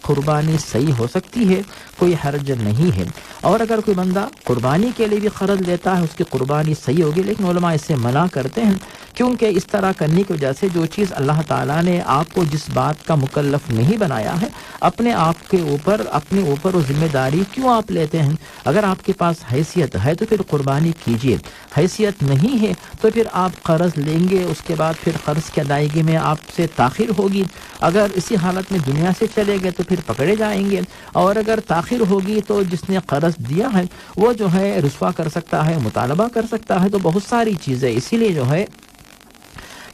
S5: قربانی صحیح ہو سکتی ہے، کوئی حرج نہیں ہے، اور اگر کوئی بندہ قربانی کے لیے بھی قرض لیتا ہے اس کی قربانی صحیح ہوگی، لیکن علماء اس سے منع کرتے ہیں، کیونکہ اس طرح کرنے کی وجہ سے جو چیز اللہ تعالیٰ نے آپ کو جس بات کا مکلف نہیں بنایا ہے، اپنے اوپر وہ ذمہ داری کیوں آپ لیتے ہیں؟ اگر آپ کے پاس حیثیت ہے تو پھر قربانی کیجیے، حیثیت نہیں ہے تو پھر آپ قرض لیں گے، اس کے بعد پھر قرض کی ادائیگی میں آپ سے تاخیر ہوگی، اگر اسی حالت میں دنیا سے چلے گئے تو پھر پکڑے جائیں گے، اور اگر تاخیر ہوگی تو جس نے قرض دیا ہے وہ جو ہے رسوا کر سکتا ہے، مطالبہ کر سکتا ہے، تو بہت ساری چیزیں، اسی لیے جو ہے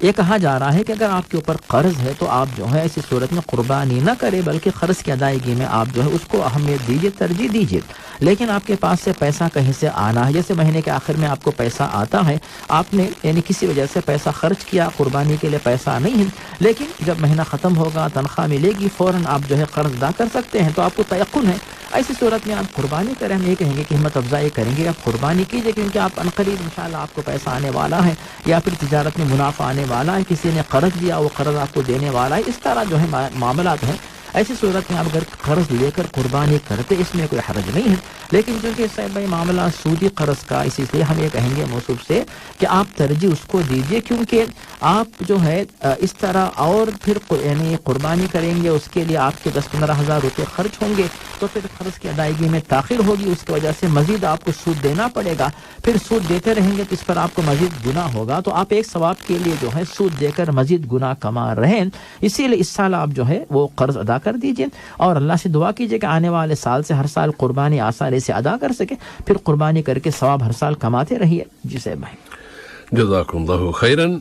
S5: یہ کہا جا رہا ہے کہ اگر آپ کے اوپر قرض ہے تو آپ جو ہے ایسی صورت میں قربانی نہ کرے، بلکہ قرض کی ادائیگی میں آپ جو ہے اس کو اہمیت دیجیے، ترجیح دیجیے۔ لیکن آپ کے پاس سے پیسہ کہیں سے آنا ہے، جیسے مہینے کے آخر میں آپ کو پیسہ آتا ہے، آپ نے یعنی کسی وجہ سے پیسہ خرچ کیا، قربانی کے لیے پیسہ نہیں ہے، لیکن جب مہینہ ختم ہوگا، تنخواہ ملے گی، فوراً آپ جو ہے قرض ادا کر سکتے ہیں، تو آپ کو تیقن ہے، ایسی صورت میں آپ قربانی کریں۔ ہم یہ کہیں گے کہ ہمت افزائی کریں گے، آپ قربانی کیجئے، کیونکہ آپ عنقریب انشاءاللہ آپ کو پیسہ آنے والا ہے، یا پھر تجارت میں منافع آنے والا ہے، کسی نے قرض دیا وہ قرض آپ کو دینے والا ہے، اس طرح جو ہے معاملات ہیں۔ ایسی صورت میں آپ اگر قرض لے کر قربانی کرتے اس میں کوئی حرج نہیں ہے، لیکن چونکہ صاحب بھائی معاملہ سودی قرض کا، اسی لیے ہم یہ کہیں گے موصوف سے کہ آپ ترجیح اس کو دیجئے، کیونکہ آپ جو ہے اس طرح اور پھر یعنی قربانی کریں گے، اس کے لیے آپ کے 10-15 ہزار روپے خرچ ہوں گے، تو پھر قرض کی ادائیگی میں تاخیر ہوگی، اس کی وجہ سے مزید آپ کو سود دینا پڑے گا، پھر سود دیتے رہیں گے تو اس پر آپ کو مزید گناہ ہوگا، تو آپ ایک ثواب کے لیے جو ہے سود دے کر مزید گناہ کما رہے ہیں، اسی لیے اس سال آپ جو ہے وہ قرض ادا کر دیجئے، اور اللہ سے دعا کیجئے کہ آنے والے سال سے ہر سال قربانی آسانی سے ادا کر سکے، پھر قربانی کر کے ثواب ہر سال کماتے رہیے۔ جی صاحب بھائی،
S1: جزاک اللہ خیرن۔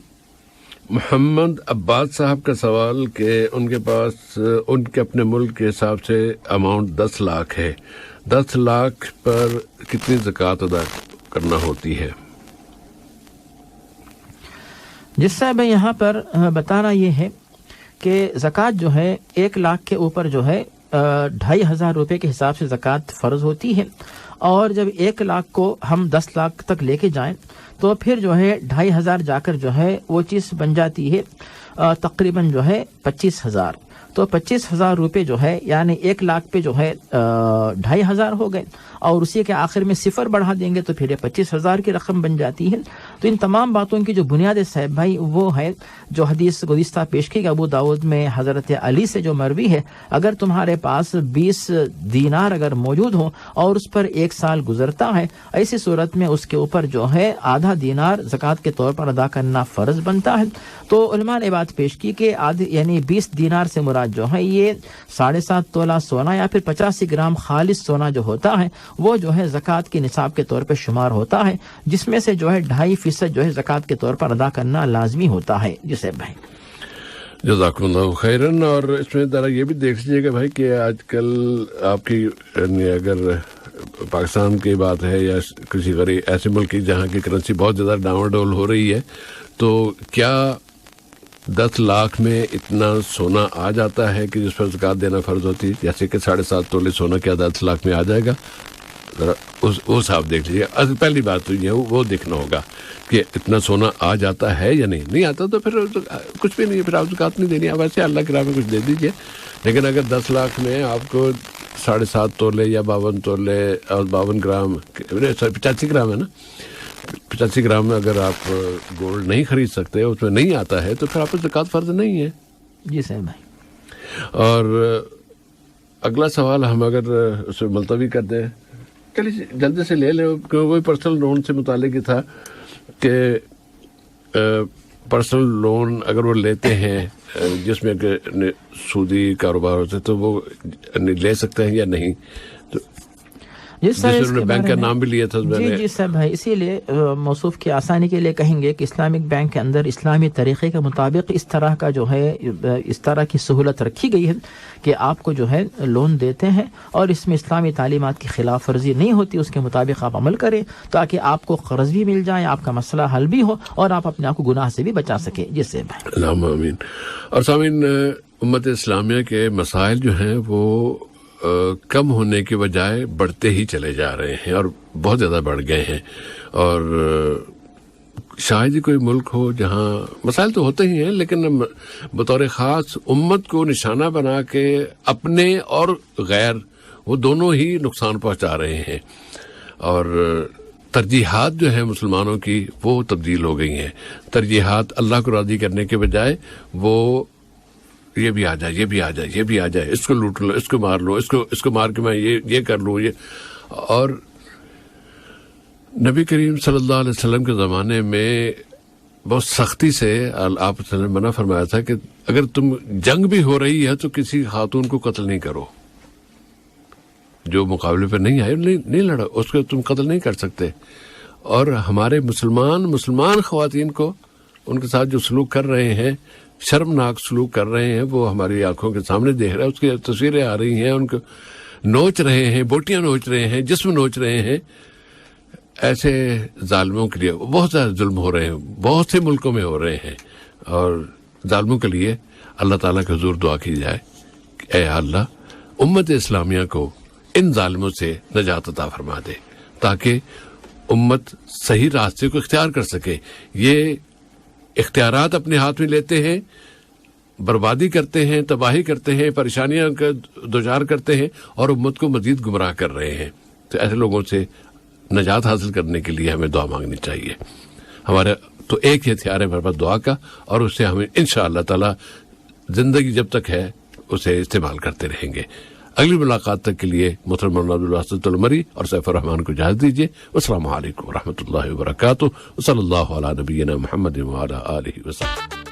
S1: محمد عباس صاحب کا سوال کہ ان کے پاس ان کے اپنے ملک کے حساب سے اماؤنٹ 10 لاکھ ہے، 10 لاکھ پر کتنی زکوٰۃ ادا کرنا ہوتی ہے؟
S5: جس صاحب یہاں پر بتانا یہ ہے کہ زکوٰۃ جو ہے 1 لاکھ کے اوپر جو ہے 2500 روپے کے حساب سے زکوٰۃ فرض ہوتی ہے، اور جب 1 لاکھ کو ہم 10 لاکھ تک لے کے جائیں تو پھر جو ہے 2500 جا کر جو ہے وہ چیز بن جاتی ہے تقریباً جو ہے 25,000، تو 25,000 روپے جو ہے یعنی 1 لاکھ پہ جو ہے 2500 ہو گئے، اور اسی کے آخر میں صفر بڑھا دیں گے تو پھر یہ 25,000 کی رقم بن جاتی ہے۔ تو ان تمام باتوں کی جو بنیاد ہے صاحب بھائی وہ ہے جو حدیث گزشتہ پیش کی ابو داؤد میں حضرت علی سے جو مروی ہے، اگر تمہارے پاس 20 دینار اگر موجود ہو اور اس پر 1 سال گزرتا ہے، ایسی صورت میں اس کے اوپر جو ہے آدھا دینار زکوٰۃ کے طور پر ادا کرنا فرض بنتا ہے۔ تو علماء نے بات پیش کی کہ یعنی 20 دینار سے مراد جو ہے یہ 7.5 تولہ سونا یا پھر 85 گرام خالص سونا جو ہوتا ہے وہ جو ہے زکوٰۃ کے نصاب کے طور پہ شمار ہوتا ہے، جس میں سے جو ہے 2.5% جو ہے زکوٰۃ کے طور پر ادا کرنا لازمی ہوتا ہے۔ جسے بھائی
S1: جزاکم اللہ خیرن۔ اور اس میں ذرا یہ بھی دیکھ لیجیے گا بھائی کہ آج کل آپ کی اگر پاکستان کی بات ہے یا کسی غریب ایسے ملک کی جہاں کی کرنسی بہت زیادہ ڈاؤن ڈول ہو رہی ہے، تو کیا 10 لاکھ میں اتنا سونا آ جاتا ہے کہ جس پر زکوٰۃ دینا فرض ہوتی ہے؟ جیسے کہ 7.5 تولے سونا کیا 10 لاکھ میں آ جائے گا؟ ذرا وہ صاحب دیکھ لیجیے۔ پہلی بات تو یہ وہ دیکھنا ہوگا کہ اتنا سونا آ جاتا ہے یا نہیں آتا تو پھر کچھ بھی نہیں ہے، پھر آپ زکوٰۃ نہیں دینی۔ اب ویسے اللہ کی راہ میں کچھ دے دیجیے، لیکن اگر 10 لاکھ میں آپ کو 7.5 تولے یا 52 تولے اور 52 گرام 85 گرام ہے نا، 85 گرام میں اگر آپ گولڈ نہیں خرید سکتے، اس میں نہیں آتا ہے، تو پھر آپ کو زکوٰۃ فرض نہیں ہے۔
S5: جی صحیح بھائی۔
S1: اور اگلا سوال ہم اگر اس میں ملتوی کر دیں، چلیے جلدی سے لے لیں، کیونکہ وہی پرسنل لون سے متعلق ہی تھا کہ پرسنل لون اگر وہ لیتے ہیں جس میں کہ سودی کاروبار ہوتے تو وہ لے سکتے ہیں یا نہیں؟ جس نے بینک کا نام بھی لیا تھا
S5: جی سر بھائی، اسی لیے موصوف کی آسانی کے لیے کہیں گے کہ اسلامک بینک کے اندر اسلامی طریقے کے مطابق اس طرح کا جو ہے اس طرح کی سہولت رکھی گئی ہے کہ آپ کو جو ہے لون دیتے ہیں اور اس میں اسلامی تعلیمات کی خلاف ورزی نہیں ہوتی، اس کے مطابق آپ عمل کریں تاکہ آپ کو قرض بھی مل جائے، آپ کا مسئلہ حل بھی ہو اور آپ اپنے آپ کو گناہ سے بھی بچا سکیں۔ جس سے بھائی
S1: اللہم آمین۔ اور سامعین، امت اسلامیہ کے مسائل جو ہیں وہ کم ہونے کے بجائے بڑھتے ہی چلے جا رہے ہیں اور بہت زیادہ بڑھ گئے ہیں، اور شاید ہی کوئی ملک ہو جہاں مسائل تو ہوتے ہی ہیں لیکن بطور خاص امت کو نشانہ بنا کے اپنے اور غیر وہ دونوں ہی نقصان پہنچا رہے ہیں، اور ترجیحات جو ہیں مسلمانوں کی وہ تبدیل ہو گئی ہیں۔ ترجیحات اللہ کو راضی کرنے کے بجائے وہ یہ بھی آ جائے، یہ بھی آ جائے، یہ بھی آ جائے، اس کو لوٹ لو، اس کو مار لو، اس کو مار کے میں یہ کر لوں یہ۔ اور نبی کریم صلی اللہ علیہ وسلم کے زمانے میں بہت سختی سے آپ نے منع فرمایا تھا کہ اگر تم جنگ بھی ہو رہی ہے تو کسی خاتون کو قتل نہیں کرو، جو مقابلے پر نہیں آئے نہیں لڑا، اس کو تم قتل نہیں کر سکتے۔ اور ہمارے مسلمان خواتین کو ان کے ساتھ جو سلوک کر رہے ہیں، شرمناک سلوک کر رہے ہیں، وہ ہماری آنکھوں کے سامنے دیکھ رہے ہیں، اس کی تصویریں آ رہی ہیں، ان کو نوچ رہے ہیں، بوٹیاں نوچ رہے ہیں، جسم نوچ رہے ہیں۔ ایسے ظالموں کے لیے بہت زیادہ ظلم ہو رہے ہیں، بہت سے ملکوں میں ہو رہے ہیں، اور ظالموں کے لیے اللہ تعالیٰ کے حضور دعا کی جائے کہ اے اللہ امت اسلامیہ کو ان ظالموں سے نجات عطا فرما دے تاکہ امت صحیح راستے کو اختیار کر سکے۔ یہ اختیارات اپنے ہاتھ میں لیتے ہیں، بربادی کرتے ہیں، تباہی کرتے ہیں، پریشانیاں دوچار کرتے ہیں اور امت کو مزید گمراہ کر رہے ہیں۔ تو ایسے لوگوں سے نجات حاصل کرنے کے لیے ہمیں دعا مانگنی چاہیے۔ ہمارا تو ایک ہی ہتھیار ہے ہمارے پاس، دعا کا، اور اس سے ہمیں انشاءاللہ تعالی زندگی جب تک ہے اسے استعمال کرتے رہیں گے۔ اگلی ملاقات تک کے لیے محترم مولانا عبدالواسط المری اور سیف الرحمان کو اجازت دیجیے۔ السلام علیکم ورحمۃ اللہ وبرکاتہ۔ صلی اللہ علیہ نبینا محمد وعلی آلہ وسلم۔